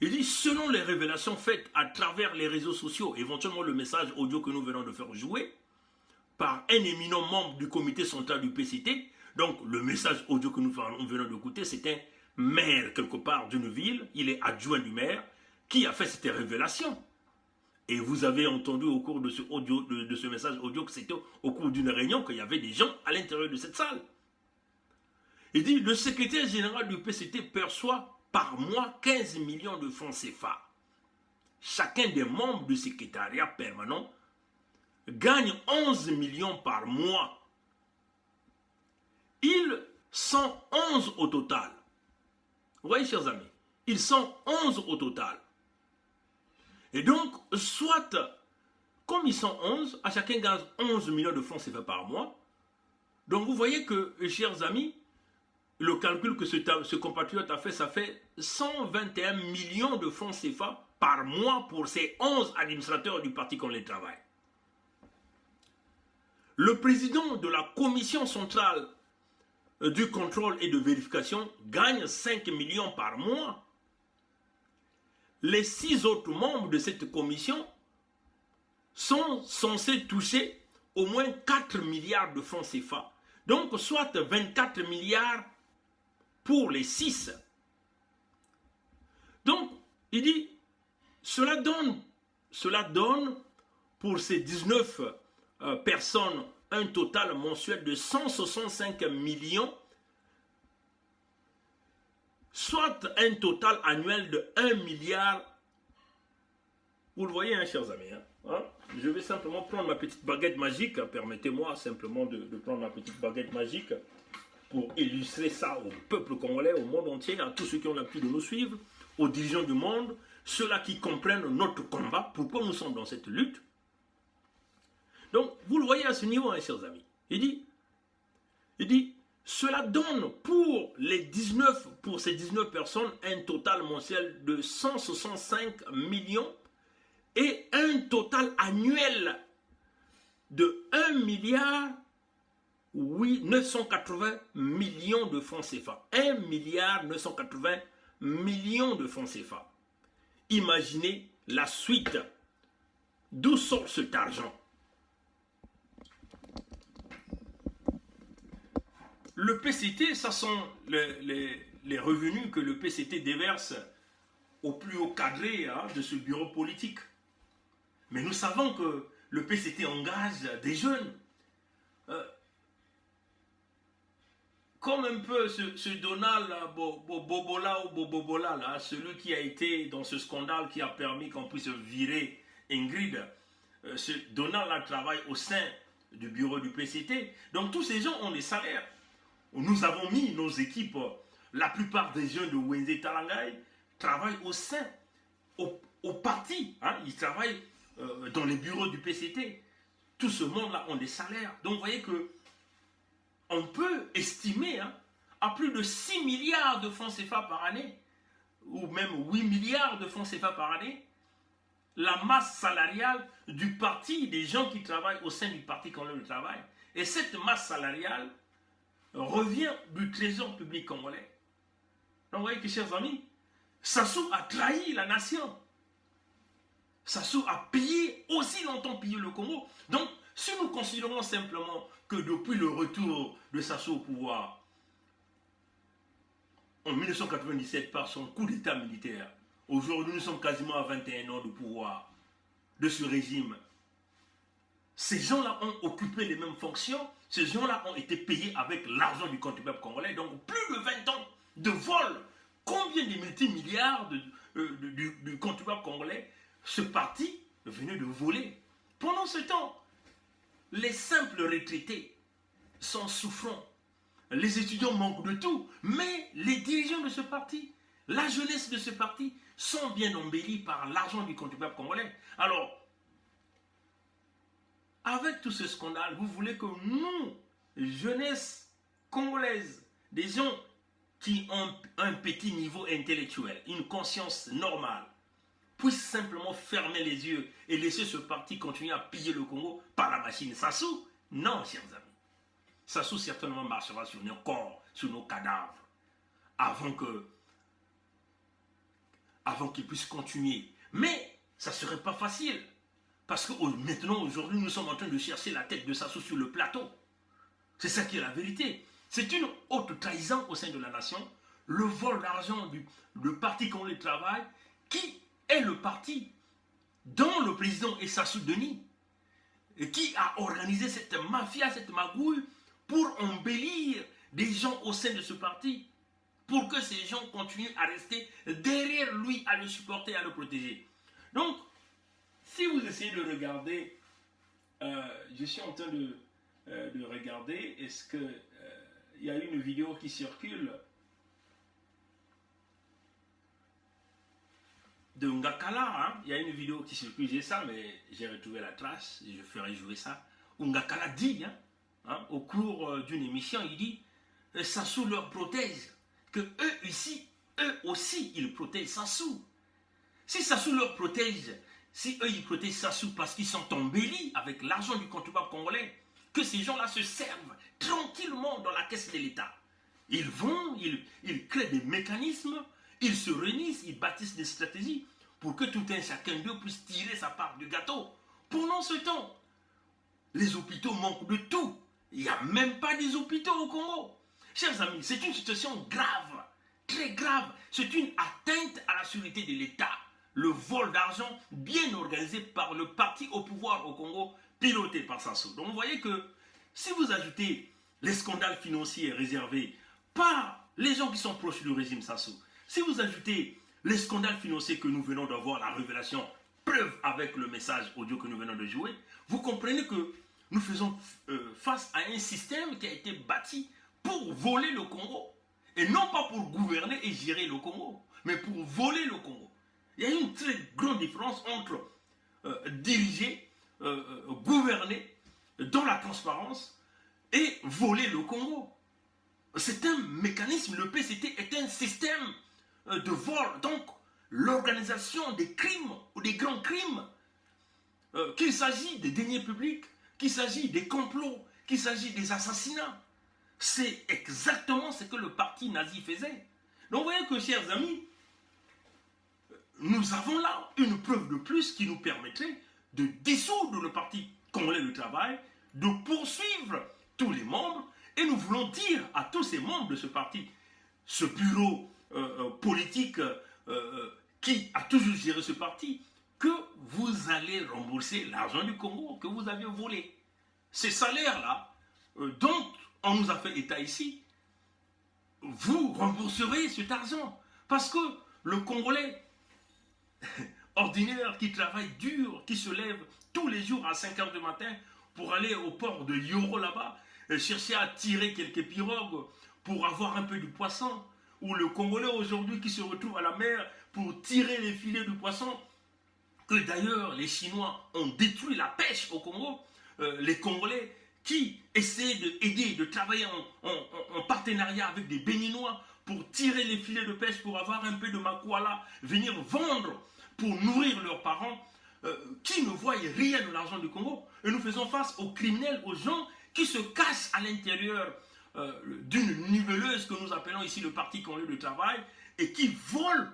Il dit, selon les révélations faites à travers les réseaux sociaux, éventuellement le message audio que nous venons de faire jouer, par un éminent membre du comité central du PCT, donc le message audio que nous venons d'écouter, c'est un maire quelque part d'une ville, il est adjoint du maire, qui a fait cette révélation. Et vous avez entendu au cours de ce message audio que c'était au cours d'une réunion qu'il y avait des gens à l'intérieur de cette salle. Il dit, le secrétaire général du PCT perçoit par mois 15 millions de francs CFA. Chacun des membres du secrétariat permanent gagne 11 millions par mois. Ils sont 11 au total. Vous voyez, chers amis, ils sont 11 au total. Et donc, soit, comme ils sont 11, à chacun gagne 11 millions de francs CFA par mois. Donc, vous voyez que, chers amis, le calcul que ce compatriote a fait, ça fait 121 millions de francs CFA par mois pour ces 11 administrateurs du Parti Congolais du Travail. Le président de la commission centrale du contrôle et de vérification gagne 5 millions par mois. Les 6 autres membres de cette commission sont censés toucher au moins 4 milliards de francs CFA. Donc, soit 24 milliards pour les 6. Donc, il dit, cela donne pour ces 19 personnes un total mensuel de 165 millions, soit un total annuel de 1 milliard. Vous le voyez, hein, chers amis. Je vais simplement prendre ma petite baguette magique. Permettez-moi simplement de prendre ma petite baguette magique pour illustrer ça au peuple congolais, au monde entier, à tous ceux qui ont l'habitude de nous suivre, aux dirigeants du monde, ceux-là qui comprennent notre combat, pourquoi nous sommes dans cette lutte. Donc, vous le voyez à ce niveau, hein, chers amis. Il dit, cela donne pour ces 19 personnes un total mensuel de 165 millions et un total annuel de 1 milliard 980 millions de francs CFA. 1 milliard 980 millions de francs CFA. Imaginez la suite. D'où sort cet argent? Le PCT, ça sont les revenus que le PCT déverse au plus haut cadré de ce bureau politique. Mais nous savons que le PCT engage des jeunes. Comme un peu ce Donald Bobola, là, celui qui a été dans ce scandale qui a permis qu'on puisse virer Ingrid. Ce Donald travaille au sein du bureau du PCT. Donc tous ces gens ont des salaires. Nous avons mis nos équipes, la plupart des jeunes de Wenzé Talangai travaillent au sein, au parti. Ils travaillent dans les bureaux du PCT. Tout ce monde-là ont des salaires. Donc vous voyez que on peut estimer à plus de 6 milliards de francs CFA par année, ou même 8 milliards de francs CFA par année, la masse salariale du parti, des gens qui travaillent au sein du Parti Congolais du Travail. Et cette masse salariale revient du trésor public congolais. Donc vous voyez que, chers amis, Sassou a trahi la nation. Sassou a pillé, aussi longtemps pillé le Congo. Donc, si nous considérons simplement que depuis le retour de Sassou au pouvoir, en 1997, par son coup d'état militaire, aujourd'hui nous sommes quasiment à 21 ans de pouvoir de ce régime. Ces gens-là ont occupé les mêmes fonctions, ces gens-là ont été payés avec l'argent du contribuable congolais, donc plus de 20 ans de vol. Combien de multimilliards du contribuable congolais ce parti venait de voler? Pendant ce temps, les simples retraités sont souffrants. Les étudiants manquent de tout, mais les dirigeants de ce parti, la jeunesse de ce parti, sont bien embellis par l'argent du contribuable congolais. Alors, avec tout ce scandale, vous voulez que nous, jeunesse congolaise, des gens qui ont un petit niveau intellectuel, une conscience normale, puissent simplement fermer les yeux et laisser ce parti continuer à piller le Congo par la machine Sassou? Non, chers amis. Sassou certainement marchera sur nos corps, sur nos cadavres, avant qu'il puisse continuer. Mais ça ne serait pas facile. Parce que maintenant, aujourd'hui, nous sommes en train de chercher la tête de Sassou sur le plateau. C'est ça qui est la vérité. C'est une haute trahison au sein de la nation, le vol d'argent du parti Congolais du Travail, qui est le parti dont le président est Sassou Denis, et qui a organisé cette mafia, cette magouille, pour embellir des gens au sein de ce parti, pour que ces gens continuent à rester derrière lui, à le supporter, à le protéger. Donc, si vous essayez de regarder, je suis en train de regarder, est-ce que il y a une vidéo qui circule de Ngakala, hein? Il y a une vidéo qui circule, j'ai ça, mais j'ai retrouvé la trace, je ferai jouer ça. Ngakala dit, au cours d'une émission, il dit, Sassou leur protège, que eux ici, eux aussi, ils protègent Sassou. Si Sassou leur protège, si eux ils protègent Sassou parce qu'ils sont embellis avec l'argent du contribuable congolais, que ces gens-là se servent tranquillement dans la caisse de l'État. Ils vont, ils créent des mécanismes, ils se réunissent, ils bâtissent des stratégies pour que tout un chacun d'eux puisse tirer sa part du gâteau. Pendant ce temps, les hôpitaux manquent de tout. Il n'y a même pas des hôpitaux au Congo. Chers amis, c'est une situation grave, très grave. C'est une atteinte à la sûreté de l'État. Le vol d'argent bien organisé par le parti au pouvoir au Congo, piloté par Sassou. Donc vous voyez que si vous ajoutez les scandales financiers réservés par les gens qui sont proches du régime Sassou, si vous ajoutez les scandales financiers que nous venons d'avoir, la révélation, preuve avec le message audio que nous venons de jouer, vous comprenez que nous faisons face à un système qui a été bâti pour voler le Congo. Et non pas pour gouverner et gérer le Congo, mais pour voler le Congo. Il y a une très grande différence entre diriger, gouverner dans la transparence et voler le Congo. C'est un mécanisme, le PCT est un système de vol. Donc, l'organisation des crimes ou des grands crimes, qu'il s'agit des deniers publics, qu'il s'agit des complots, qu'il s'agit des assassinats, c'est exactement ce que le parti nazi faisait. Donc, vous voyez que, chers amis, nous avons là une preuve de plus qui nous permettrait de dissoudre le parti congolais du travail, de poursuivre tous les membres, et nous voulons dire à tous ces membres de ce parti, ce bureau politique qui a toujours géré ce parti, que vous allez rembourser l'argent du Congo que vous avez volé. Ces salaires-là, dont on nous a fait état ici, vous rembourserez cet argent. Parce que le Congolais ordinaire qui travaille dur, qui se lève tous les jours à 5 h du matin pour aller au port de Yoro là-bas, chercher à tirer quelques pirogues pour avoir un peu du poisson, ou le Congolais aujourd'hui qui se retrouve à la mer pour tirer les filets du poisson, que d'ailleurs les Chinois ont détruit la pêche au Congo, les Congolais qui essaient d'aider, de travailler en partenariat avec des Béninois pour tirer les filets de pêche, pour avoir un peu de makwala, venir vendre pour nourrir leurs parents, qui ne voient rien de l'argent du Congo. Et nous faisons face aux criminels, aux gens qui se cachent à l'intérieur d'une niveleuse que nous appelons ici le Parti congolais du travail et qui vole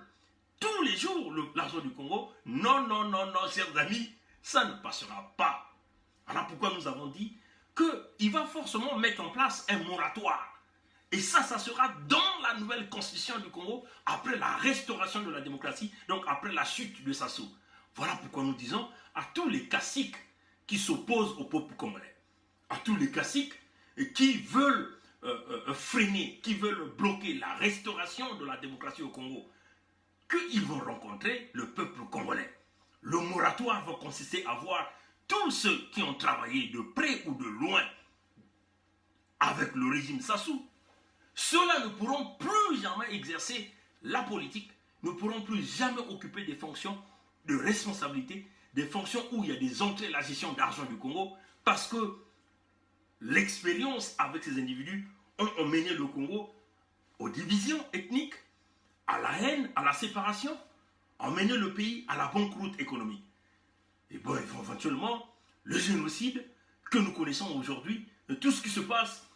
tous les jours l'argent du Congo. Non, non, non, non, chers amis, ça ne passera pas. Voilà pourquoi nous avons dit qu'il va forcément mettre en place un moratoire. Et ça sera dans la nouvelle constitution du Congo, après la restauration de la démocratie, donc après la chute de Sassou. Voilà pourquoi nous disons à tous les caciques qui s'opposent au peuple congolais, à tous les caciques qui veulent freiner, qui veulent bloquer la restauration de la démocratie au Congo, qu'ils vont rencontrer le peuple congolais. Le moratoire va consister à voir tous ceux qui ont travaillé de près ou de loin avec le régime Sassou. Ceux-là ne pourront plus jamais exercer la politique, ne pourront plus jamais occuper des fonctions de responsabilité, des fonctions où il y a des entrées, la gestion d'argent du Congo, parce que l'expérience avec ces individus ont mené le Congo aux divisions ethniques, à la haine, à la séparation, ont mené le pays à la banqueroute économique. Et bon, éventuellement, le génocide que nous connaissons aujourd'hui, tout ce qui se passe,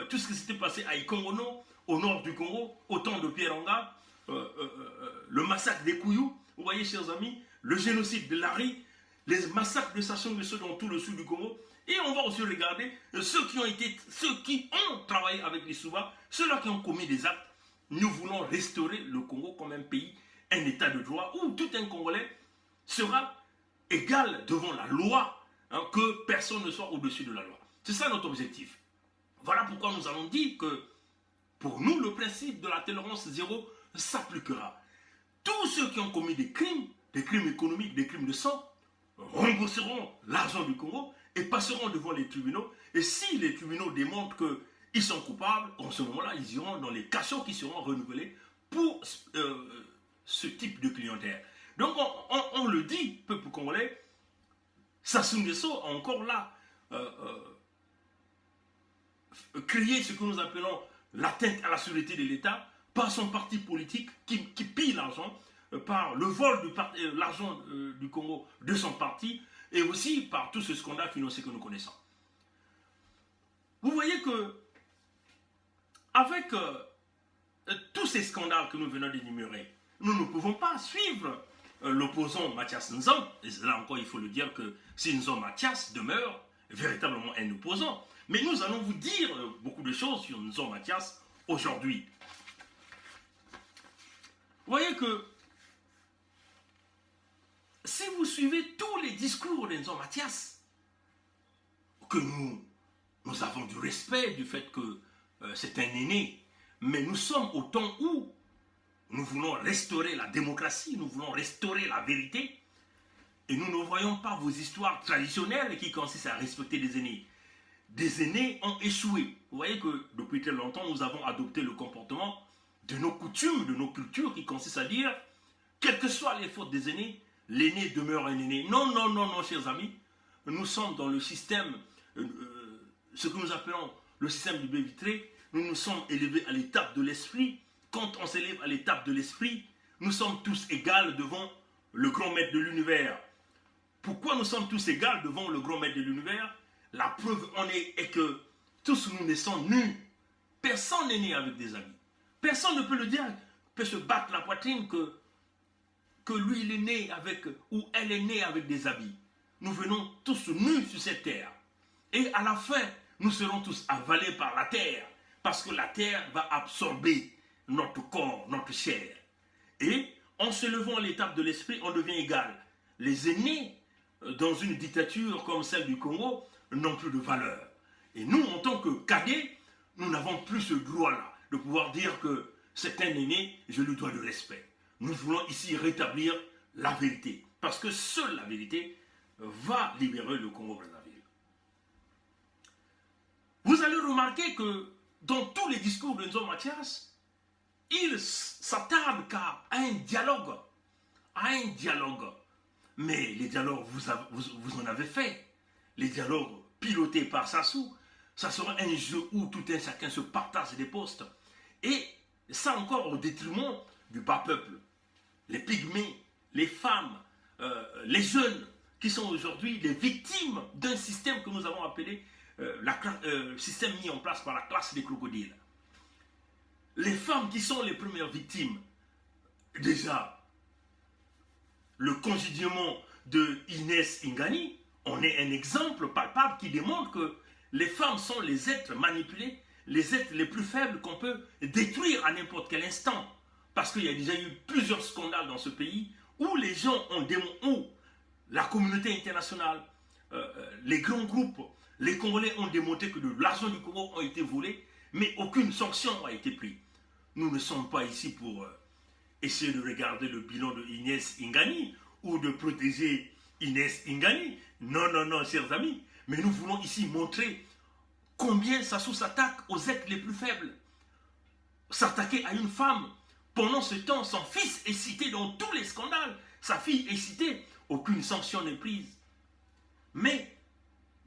tout ce qui s'était passé à Ikongono, au nord du Congo, au temps de Pierre Anga, le massacre des Kouyou, vous voyez, chers amis, le génocide de Lari, les massacres de Sassou Nguesso dans tout le sud du Congo. Et on va aussi regarder ceux qui ont travaillé avec les Souba, ceux-là qui ont commis des actes. Nous voulons restaurer le Congo comme un pays, un état de droit, où tout un Congolais sera égal devant la loi, hein, que personne ne soit au-dessus de la loi. C'est ça notre objectif. Voilà pourquoi nous allons dire que pour nous, le principe de la tolérance zéro s'appliquera. Tous ceux qui ont commis des crimes économiques, des crimes de sang, rembourseront l'argent du Congo et passeront devant les tribunaux. Et si les tribunaux démontrent qu'ils sont coupables, en ce moment-là, ils iront dans les cachots qui seront renouvelés pour ce type de clientèle. Donc on le dit, peuple congolais, Sassou Nguesso a encore là créé ce que nous appelons l'atteinte à la sûreté de l'État par son parti politique qui pille l'argent, par le vol de l'argent du Congo de son parti et aussi par tout ce scandale financier que nous connaissons. Vous voyez que avec tous ces scandales que nous venons d'énumérer, nous ne pouvons pas suivre l'opposant Mathias Nzon. Et là encore, il faut le dire que si Nzon Mathias demeure véritablement un opposant. Mais nous allons vous dire beaucoup de choses sur Nzon Mathias aujourd'hui. Vous voyez que si vous suivez tous les discours de Nzon Mathias, que nous avons du respect du fait que c'est un aîné, mais nous sommes au temps où nous voulons restaurer la démocratie, nous voulons restaurer la vérité, et nous ne voyons pas vos histoires traditionnelles qui consistent à respecter les aînés. Des aînés ont échoué. Vous voyez que depuis très longtemps, nous avons adopté le comportement de nos coutumes, de nos cultures, qui consiste à dire, quelles que soient les fautes des aînés, l'aîné demeure un aîné. Non, non, non, non, chers amis. Nous sommes dans le système, ce que nous appelons le système du baie vitré. Nous nous sommes élevés à l'étape de l'esprit. Quand on s'élève à l'étape de l'esprit, nous sommes tous égaux devant le grand maître de l'univers. Pourquoi nous sommes tous égaux devant le grand maître de l'univers? La preuve en est que tous nous naissons nus. Personne n'est né avec des habits. Personne ne peut le dire, peut se battre la poitrine que lui il est né avec, ou elle est née avec des habits. Nous venons tous nus sur cette terre. Et à la fin, nous serons tous avalés par la terre. Parce que la terre va absorber notre corps, notre chair. Et en se levant à l'étape de l'esprit, on devient égal. Les aînés, dans une dictature comme celle du Congo, n'ont plus de valeur. Et nous, en tant que cadets, nous n'avons plus ce droit-là de pouvoir dire que c'est un aîné, je lui dois le respect. Nous voulons ici rétablir la vérité. Parce que seule la vérité va libérer le Congo-Brazzaville. Vous allez remarquer que dans tous les discours de Nzon Mathias, il s'attarde qu'à un dialogue. À un dialogue. Mais les dialogues, vous en avez fait. Les dialogues pilotés par Sassou, ça sera un jeu où tout un chacun se partage des postes. Et ça encore au détriment du bas peuple. Les pygmées, les femmes, les jeunes qui sont aujourd'hui les victimes d'un système que nous avons appelé système mis en place par la classe des crocodiles. Les femmes qui sont les premières victimes, déjà, le congédiement de Inès Ingani, on est un exemple palpable qui démontre que les femmes sont les êtres manipulés, les êtres les plus faibles qu'on peut détruire à n'importe quel instant. Parce qu'il y a déjà eu plusieurs scandales dans ce pays où les gens ont où la communauté internationale, les grands groupes, les Congolais ont démontré que de l'argent du Congo a été volé, mais aucune sanction n'a été prise. Nous ne sommes pas ici pour essayer de regarder le bilan de Inès Ingani ou de protéger Inès Ingani. Non, non, non, chers amis. Mais nous voulons ici montrer combien Sassou s'attaque aux êtres les plus faibles. S'attaquer à une femme. Pendant ce temps, son fils est cité dans tous les scandales. Sa fille est citée. Aucune sanction n'est prise. Mais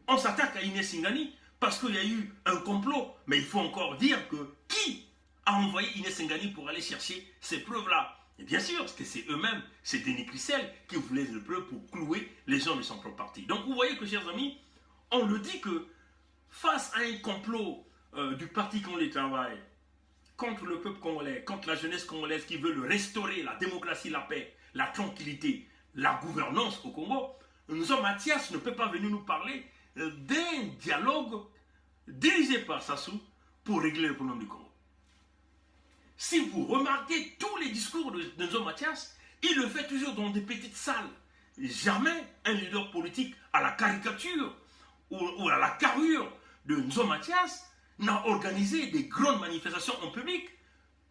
on s'attaque à Inès Ingani parce qu'il y a eu un complot. Mais il faut encore dire que qui a envoyé Inès Ingani pour aller chercher ces preuves-là? Et bien sûr, parce que c'est eux-mêmes, c'est Denis Christel qui voulait le preuve pour clouer les gens de son propre parti. Donc vous voyez que, chers amis, on le dit que face à un complot du parti Congolais Travail contre le peuple congolais, contre la jeunesse congolaise qui veut restaurer la démocratie, la paix, la tranquillité, la gouvernance au Congo, Nzo Mathias ne peut pas venir nous parler d'un dialogue dirigé par Sassou pour régler le problème du Congo. Si vous remarquez tous les discours de Nzo Mathias, il le fait toujours dans des petites salles. Jamais un leader politique à la caricature ou à la carrure de Nzo Mathias n'a organisé des grandes manifestations en public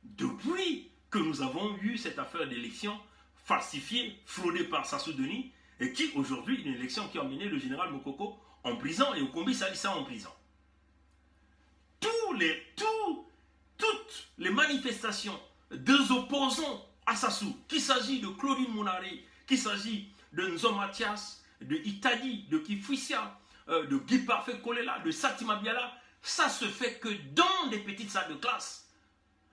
depuis que nous avons eu cette affaire d'élection falsifiée, fraudée par Sassou Denis, et qui aujourd'hui, une élection qui a emmené le général Mokoko en prison et Okombi Salissa en prison. Toutes les manifestations des opposants à Sassou, qu'il s'agit de Claudine Mounari, qu'il s'agit de Nzo Mathias, de Itadi, de Kifuisia, de Guy Parfait Kolela, de Satima Biala, ça se fait que dans des petites salles de classe.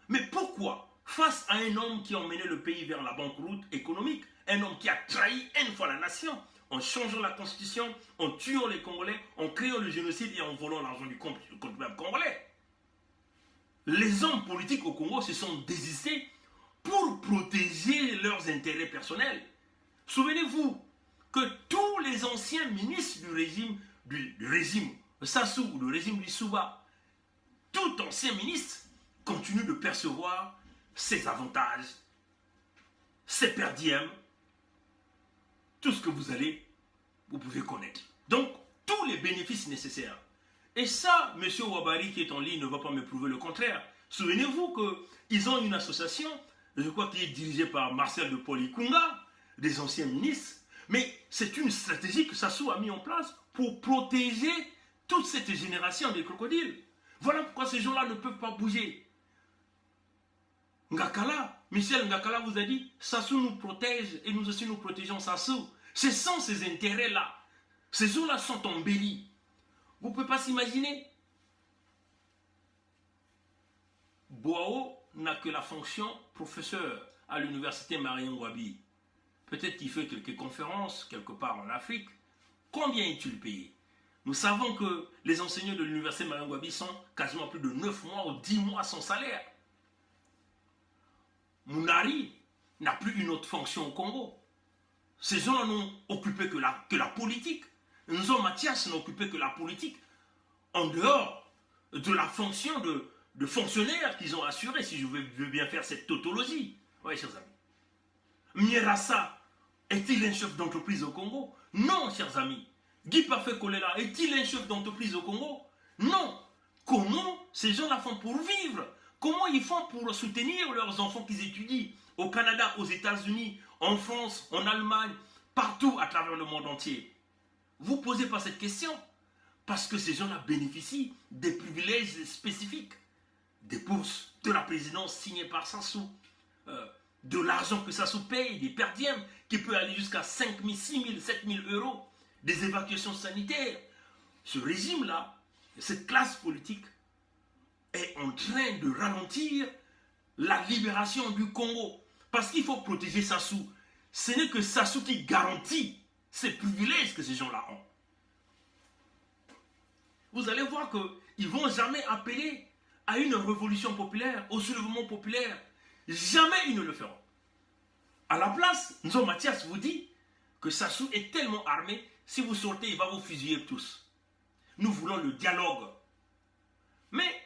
Mais pourquoi, face à un homme qui a emmené le pays vers la banqueroute économique, un homme qui a trahi une fois la nation, en changeant la constitution, en tuant les Congolais, en créant le génocide et en volant l'argent du contribuable congolais, les hommes politiques au Congo se sont désistés pour protéger leurs intérêts personnels. Souvenez-vous que tous les anciens ministres du régime Sassou ou du régime du Souba, tout ancien ministre continue de percevoir ses avantages, ses perdièmes, tout ce que vous pouvez connaître. Donc, tous les bénéfices nécessaires. Et ça, M. Ouabari qui est en ligne ne va pas me prouver le contraire. Souvenez-vous qu'ils ont une association, je crois qui est dirigée par Marcel de Polikunga, des anciens ministres, mais c'est une stratégie que Sassou a mis en place pour protéger toute cette génération des crocodiles. Voilà pourquoi ces gens-là ne peuvent pas bouger. Ngakala, Michel Ngakala vous a dit, Sassou nous protège et nous aussi nous protégeons Sassou. Ce sont ces intérêts-là. Ces gens-là sont embellis. Vous ne pouvez pas s'imaginer. Boao n'a que la fonction professeur à l'université Marien Ngouabi. Peut-être qu'il fait quelques conférences quelque part en Afrique. Combien est-il payé? Nous savons que les enseignants de l'université Marien Ngouabi sont quasiment plus de 9 mois ou 10 mois sans salaire. Mounari n'a plus une autre fonction au Congo. Ces gens-là n'ont occupé que la politique. Nzo Mathias n'a occupé que la politique en dehors de la fonction de fonctionnaire qu'ils ont assuré, si je veux bien faire cette tautologie. Oui, chers amis. Mierassa est-il un chef d'entreprise au Congo? Non, chers amis. Guy Parfait Kolela est-il un chef d'entreprise au Congo? Non. Comment ces gens-là font pour vivre? Comment ils font pour soutenir leurs enfants qui étudient au Canada, aux États-Unis, en France, en Allemagne, partout à travers le monde entier? Vous ne posez pas cette question parce que ces gens-là bénéficient des privilèges spécifiques, des bourses de la présidence signées par Sassou, de l'argent que Sassou paye, des perdièmes qui peut aller jusqu'à 5 000, 6 000, 7 000 euros, des évacuations sanitaires. Ce régime-là, cette classe politique, est en train de ralentir la libération du Congo. Parce qu'il faut protéger Sassou. Ce n'est que Sassou qui garantit ces privilèges que ces gens-là ont. vous allez voir qu'ils ne vont jamais appeler à une révolution populaire, au soulèvement populaire. Jamais ils ne le feront. À la place, Nzo Mathias vous dit que Sassou est tellement armé, si vous sortez, il va vous fusiller tous. Nous voulons le dialogue. Mais,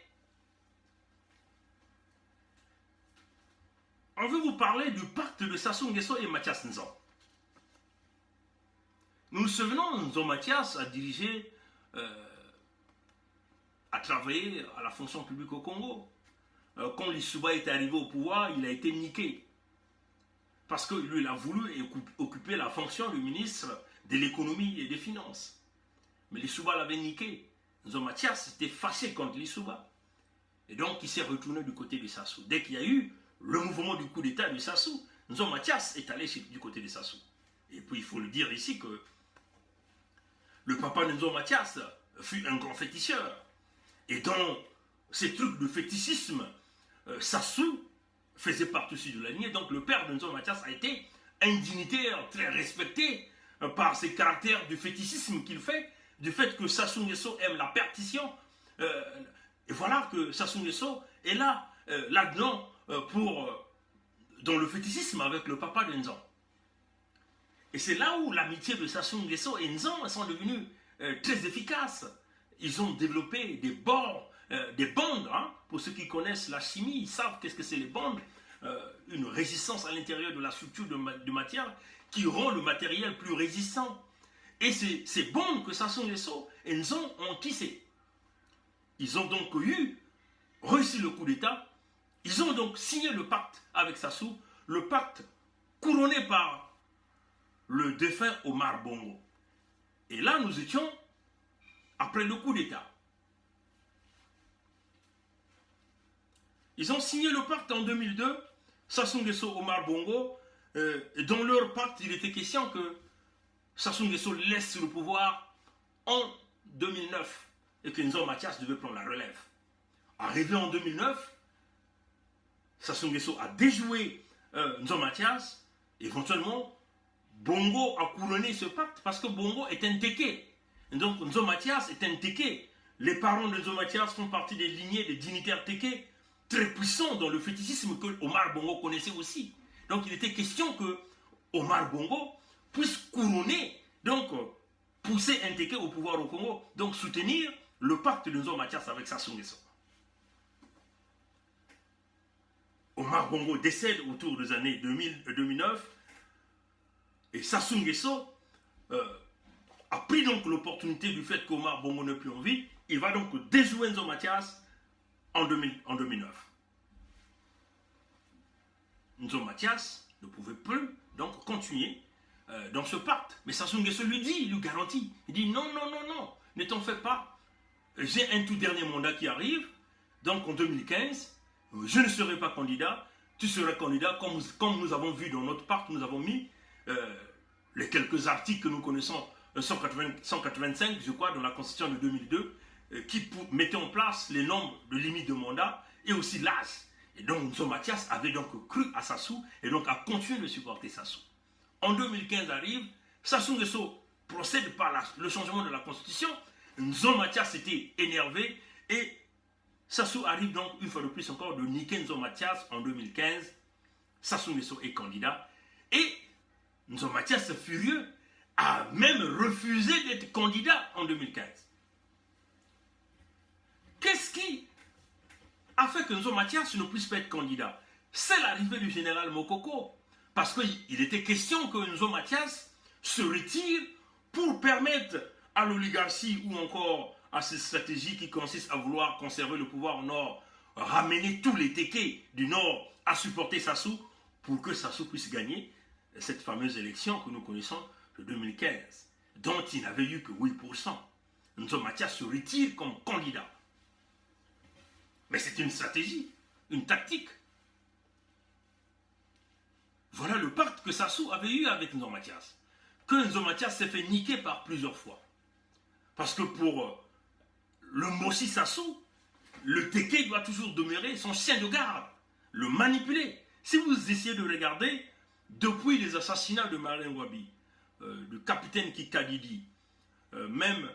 on veut vous parler du pacte de Sassou Nguesso et Mathias Nzo. Nous nous souvenons, Nzo Mathias a dirigé, a travaillé à la fonction publique au Congo. Quand Lissouba est arrivé au pouvoir, il a été niqué. Parce que lui, il a voulu occuper la fonction de ministre de l'économie et des finances. Mais Lissouba l'avait niqué. Nzo Mathias était fâché contre Lissouba. Et donc, il s'est retourné du côté de Sassou. Dès qu'il y a eu le mouvement du coup d'État de Sassou, Nzo Mathias est allé du côté de Sassou. Et puis, il faut le dire ici que le papa de Nzo Mathias fut un grand féticheur. Et dans ces trucs de fétichisme, Sassou faisait partie aussi de la lignée. Donc, le père de Nzo Mathias a été un dignitaire très respecté par ses caractères de fétichisme qu'il fait, du fait que Sassou Nguesso aime la perdition. Et voilà que Sassou Nguesso est là, là-dedans, dans le fétichisme avec le papa de Nzo. Et c'est là où l'amitié de Sassou Nguesso et Nzo sont devenues très efficaces. Ils ont développé des bandes, hein. Pour ceux qui connaissent la chimie, ils savent qu'est-ce que c'est les bandes. Une résistance à l'intérieur de la structure de matière qui rend le matériel plus résistant. Et c'est ces bandes que Sassou Nguesso et Nzo ont tissé. Ils ont donc réussi le coup d'État. Ils ont donc signé le pacte avec Sassou, le pacte couronné par le défunt Omar Bongo. Et là, nous étions après le coup d'État. Ils ont signé le pacte en 2002, Sassou Nguesso, Omar Bongo. Et dans leur pacte, il était question que Sassou Nguesso laisse le pouvoir en 2009 et que Nzo Mathias devait prendre la relève. Arrivé en 2009, Sassou Nguesso a déjoué Nzo Mathias. Éventuellement, Bongo a couronné ce pacte parce que Bongo est un Téké. Donc Nzo Mathias est un Téké. Les parents de Nzo Mathias font partie des lignées des dignitaires Téké, très puissants dans le fétichisme que Omar Bongo connaissait aussi. Donc il était question que Omar Bongo puisse couronner, donc pousser un Téké au pouvoir au Congo, donc soutenir le pacte de Nzo Mathias avec Sassou Nguesso. Omar Bongo décède autour des années 2009 et Sassou Nguesso a pris donc l'opportunité du fait qu'Omar Bongo n'est plus en vie. Il va donc déjouer Nzo Mathias en 2009. Nzo Mathias ne pouvait plus donc continuer dans ce pacte. Mais Sassou Nguesso lui garantit. Il dit non, ne t'en fais pas. J'ai un tout dernier mandat qui arrive. Donc en 2015, je ne serai pas candidat. Tu seras candidat. Comme nous avons vu dans notre pacte, nous avons mis les quelques articles que nous connaissons, 185, je crois, dans la Constitution de 2002, qui mettaient en place les nombres de limites de mandat et aussi l'âge. Et donc, Nzo Mathias avait donc cru à Sassou et donc a continué de supporter Sassou. En 2015 arrive, Sassou Nguesso procède par le changement de la Constitution. Nzo Mathias était énervé et Sassou arrive donc une fois de plus encore de niquer Nzo Mathias en 2015. Sassou Nguesso est candidat et Nzo Mathias, furieux, a même refusé d'être candidat en 2015. Qu'est-ce qui a fait que Nzo Mathias ne puisse pas être candidat? C'est l'arrivée du général Mokoko. Parce qu'il était question que Nzo Mathias se retire pour permettre à l'oligarchie ou encore à cette stratégie qui consiste à vouloir conserver le pouvoir au nord, ramener tous les Tékés du nord à supporter Sassou pour que Sassou puisse gagner cette fameuse élection que nous connaissons de 2015, dont il n'avait eu que 8%. Nzo Mathias se retire comme candidat. Mais c'est une stratégie, une tactique. Voilà le pacte que Sassou avait eu avec Nzo Mathias. Que Nzo Mathias s'est fait niquer par plusieurs fois. Parce que pour le Mossi Sassou, le Téké doit toujours demeurer son chien de garde, le manipuler. Si vous essayez de regarder, depuis les assassinats de Marlin Wabi, du capitaine Kikadidi, même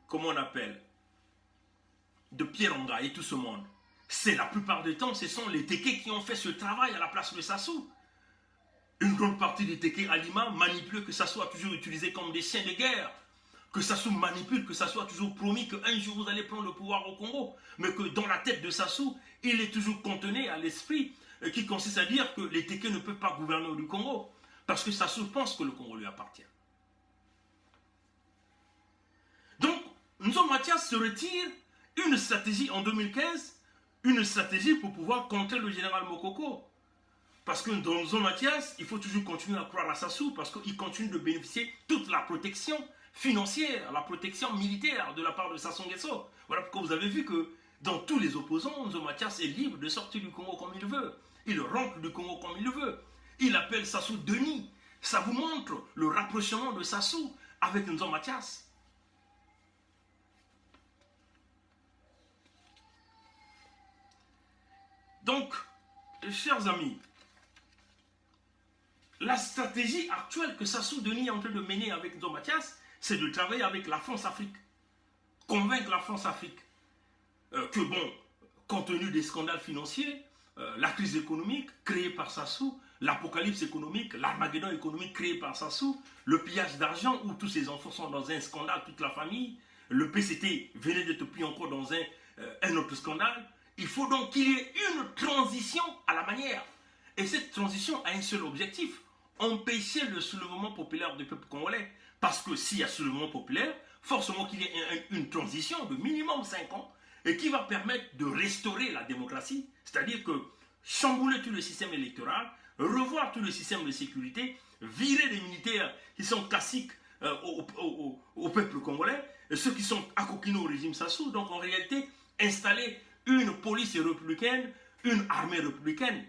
comment on appelle, de Pierre Nga et tout ce monde, c'est la plupart du temps, ce sont les Téké qui ont fait ce travail à la place de Sassou. Une grande partie des Téké à Lima manipulent que ça soit toujours utilisé comme des chiens de guerre, que Sassou manipule, que ça soit toujours promis qu'un jour vous allez prendre le pouvoir au Congo, mais que dans la tête de Sassou, il est toujours contenu à l'esprit qui consiste à dire que les Téké ne peuvent pas gouverner du Congo, parce que Sassou pense que le Congo lui appartient. Donc, Nzo Mathias se retire, une stratégie en 2015, une stratégie pour pouvoir contrer le général Mokoko. Parce que dans Nzo Mathias, il faut toujours continuer à croire à Sassou, parce qu'il continue de bénéficier toute la protection financière, la protection militaire de la part de Sassou Nguesso. Voilà pourquoi vous avez vu que dans tous les opposants, Nzo Mathias est libre de sortir du Congo comme il veut. Il rentre du Congo comme il le veut. Il appelle Sassou Denis. Ça vous montre le rapprochement de Sassou avec Nzo Mathias. Donc, chers amis, la stratégie actuelle que Sassou Denis est en train de mener avec Nzo Mathias, c'est de travailler avec la France-Afrique. Convaincre la France-Afrique que, bon, compte tenu des scandales financiers, la crise économique créée par Sassou, l'apocalypse économique, l'armageddon économique créé par Sassou, le pillage d'argent où tous ses enfants sont dans un scandale, toute la famille, le PCT venait d'être pris encore dans un autre scandale. Il faut donc qu'il y ait une transition à la manière. Et cette transition a un seul objectif, empêcher le soulèvement populaire du peuple congolais. Parce que s'il y a soulèvement populaire, forcément qu'il y ait une transition de minimum 5 ans et qui va permettre de restaurer la démocratie, c'est-à-dire que chambouler tout le système électoral, revoir tout le système de sécurité, virer les militaires qui sont classiques au peuple congolais, et ceux qui sont acoquinés au régime Sassou, donc en réalité installer une police républicaine, une armée républicaine.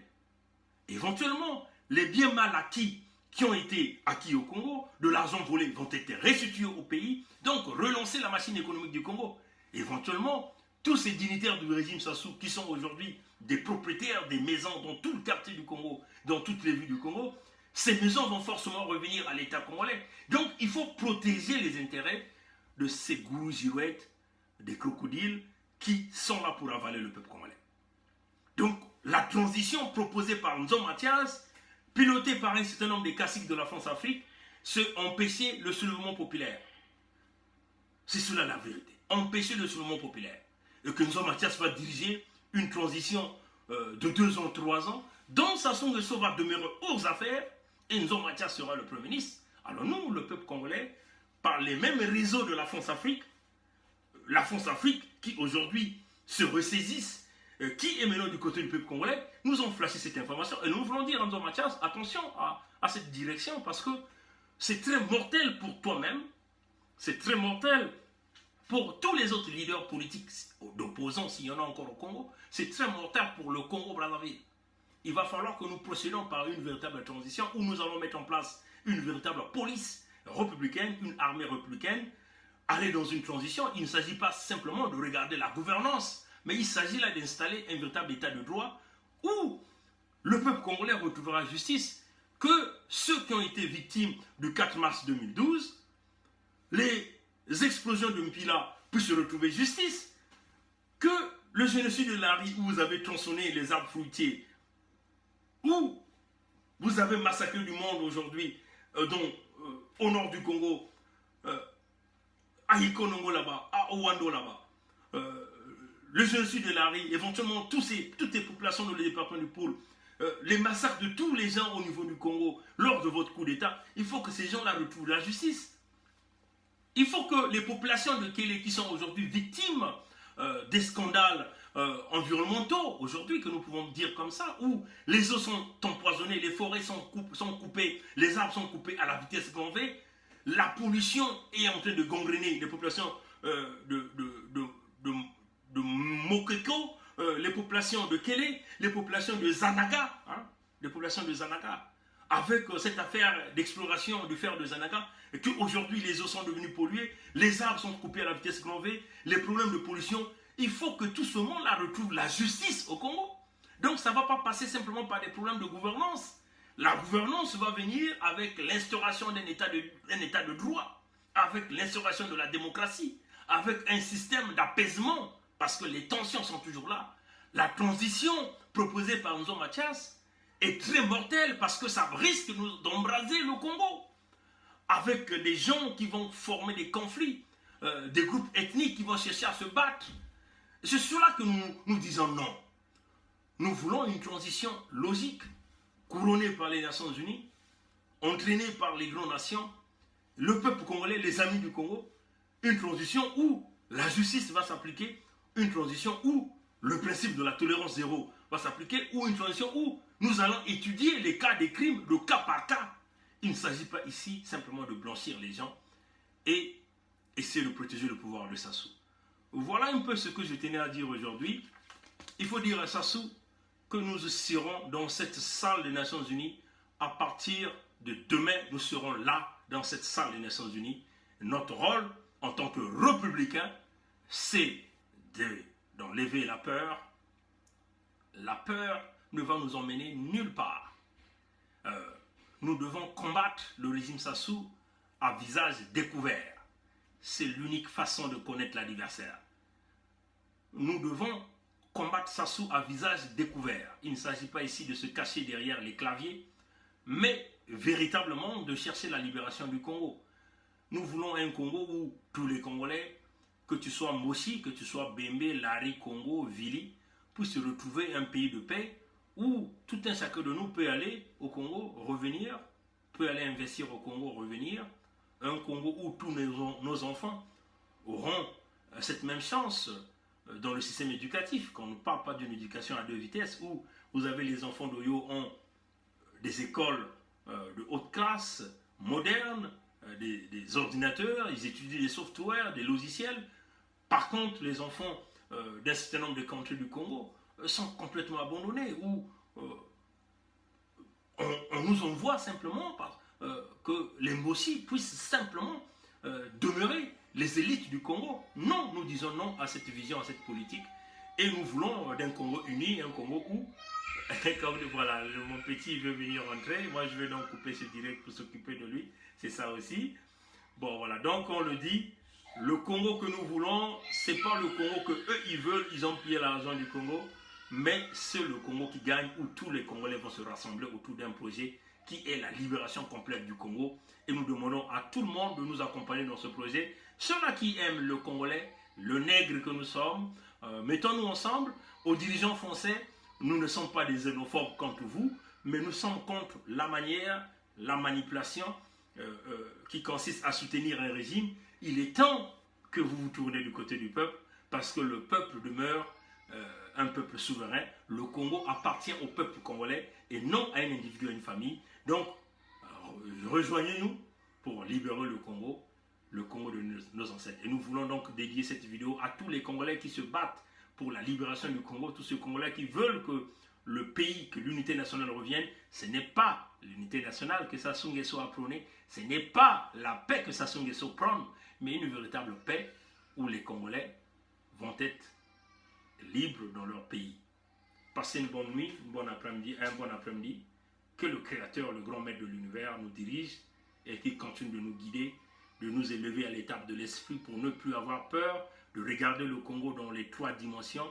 Éventuellement, les biens mal acquis qui ont été acquis au Congo, de l'argent volé, vont être restitués au pays, donc relancer la machine économique du Congo. Éventuellement, tous ces dignitaires du régime Sassou qui sont aujourd'hui des propriétaires des maisons dans tout le quartier du Congo, dans toutes les villes du Congo, ces maisons vont forcément revenir à l'État congolais. Donc, il faut protéger les intérêts de ces gourous girouettes, des crocodiles, qui sont là pour avaler le peuple congolais. Donc, la transition proposée par Nzo Mathias, pilotée par un certain nombre de caciques de la France-Afrique, c'est empêcher le soulèvement populaire. C'est cela la vérité. Empêcher le soulèvement populaire. Et que Nzo Mathias va diriger une transition de 2 ans, 3 ans, dont Sassou Nguesso va demeurer aux affaires, et Nzo Mathias sera le Premier ministre. Alors nous, le peuple congolais, par les mêmes réseaux de la France-Afrique qui aujourd'hui se ressaisissent, qui est maintenant du côté du peuple congolais, nous ont flashé cette information. Et nous voulons dire à Nzo Mathias, attention à cette direction, parce que c'est très mortel pour toi-même, c'est très mortel pour tous les autres leaders politiques d'opposants, s'il y en a encore au Congo, c'est très mortel pour le Congo-Brazzaville. Il va falloir que nous procédons par une véritable transition où nous allons mettre en place une véritable police républicaine, une armée républicaine, aller dans une transition. Il ne s'agit pas simplement de regarder la gouvernance, mais il s'agit là d'installer un véritable état de droit où le peuple congolais retrouvera justice, que ceux qui ont été victimes du 4 mars 2012, les explosions de Mpila puissent retrouver justice, que le génocide de Lari où vous avez tronçonné les arbres fruitiers, où vous avez massacré du monde aujourd'hui, au nord du Congo, à Ikonongo là-bas, à Owando là-bas, le génocide de Lari, éventuellement toutes les populations dans le département du Pôle, les massacres de tous les gens au niveau du Congo lors de votre coup d'État, il faut que ces gens-là retrouvent la justice. Il faut que les populations de Kélé qui sont aujourd'hui victimes des scandales environnementaux, aujourd'hui que nous pouvons dire comme ça, où les eaux sont empoisonnées, les forêts sont coupées, les arbres sont coupés à la vitesse grand V, la pollution est en train de gangréner les populations de Mokeko, les populations de Kélé, les populations de Zanaga, avec cette affaire d'exploration du fer de Zanaga, et qu'aujourd'hui les eaux sont devenues polluées, les arbres sont coupés à la vitesse grand V, les problèmes de pollution. Il faut que tout ce monde-là retrouve la justice au Congo. Donc ça ne va pas passer simplement par des problèmes de gouvernance. La gouvernance va venir avec l'instauration d'un état de droit, avec l'instauration de la démocratie, avec un système d'apaisement, parce que les tensions sont toujours là. La transition proposée par Nzo Mathias est très mortelle parce que ça risque d'embraser le Congo, avec des gens qui vont former des conflits, des groupes ethniques qui vont chercher à se battre. C'est cela que nous disons non. Nous voulons une transition logique, couronnée par les Nations Unies, entraînée par les grandes nations, le peuple congolais, les amis du Congo, une transition où la justice va s'appliquer, une transition où le principe de la tolérance zéro va s'appliquer, ou une transition où nous allons étudier les cas des crimes, le cas par cas. Il ne s'agit pas ici simplement de blanchir les gens et essayer de protéger le pouvoir de Sassou. Voilà un peu ce que je tenais à dire aujourd'hui. Il faut dire à Sassou que nous serons dans cette salle des Nations Unies à partir de demain. Nous serons là dans cette salle des Nations Unies. Notre rôle en tant que républicain, c'est d'enlever la peur. La peur ne va nous emmener nulle part. Nous devons combattre le régime Sassou à visage découvert. C'est l'unique façon de connaître l'adversaire. Nous devons combattre Sassou à visage découvert. Il ne s'agit pas ici de se cacher derrière les claviers, mais véritablement de chercher la libération du Congo. Nous voulons un Congo où tous les Congolais, que tu sois Moshi, que tu sois Bembe, Lari, Congo, Vili, puissent se retrouver un pays de paix où tout un chacun de nous peut aller au Congo, revenir, peut aller investir au Congo, revenir. Un Congo où tous nos enfants auront cette même chance dans le système éducatif. Quand on ne parle pas d'une éducation à deux vitesses, où vous avez les enfants d'Oyo ont des écoles de haute classe, modernes, des ordinateurs, ils étudient des softwares, des logiciels. Par contre, les enfants d'un certain nombre de countries du Congo sont complètement abandonnés, où on nous envoie simplement que les Mossi puissent simplement demeurer les élites du Congo. Non, nous disons non à cette vision, à cette politique, et nous voulons d'un Congo uni, un Congo où, comme voilà, mon petit veut venir rentrer, moi je vais donc couper ce direct pour s'occuper de lui, c'est ça aussi. Bon voilà, donc on le dit, le Congo que nous voulons, c'est pas le Congo que eux ils veulent, ils ont pillé l'argent du Congo, mais c'est le Congo qui gagne, où tous les Congolais vont se rassembler autour d'un projet qui est la libération complète du Congo. Et nous demandons à tout le monde de nous accompagner dans ce projet. Ceux-là qui aiment le Congolais, le nègre que nous sommes, mettons-nous ensemble. Aux dirigeants français, nous ne sommes pas des xénophobes contre vous, mais nous sommes contre la manière, la manipulation qui consiste à soutenir un régime. Il est temps que vous vous tournez du côté du peuple, parce que le peuple demeure un peuple souverain. Le Congo appartient au peuple congolais et non à un individu, à une famille. Donc, rejoignez-nous pour libérer le Congo de nos ancêtres. Et nous voulons donc dédier cette vidéo à tous les Congolais qui se battent pour la libération du Congo, tous ces Congolais qui veulent que le pays, que l'unité nationale revienne. Ce n'est pas l'unité nationale que Sassou Nguesso a prônée, ce n'est pas la paix que Sassou Nguesso prône, mais une véritable paix où les Congolais vont être libres dans leur pays. Passez une bonne nuit, un bon après-midi. Que le Créateur, le grand maître de l'univers, nous dirige et qu'il continue de nous guider, de nous élever à l'étape de l'esprit pour ne plus avoir peur, de regarder le Congo dans les 3 dimensions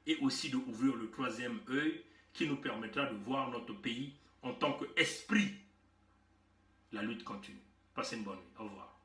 et aussi d'ouvrir le 3e œil qui nous permettra de voir notre pays en tant qu'esprit. La lutte continue. Passez une bonne nuit. Au revoir.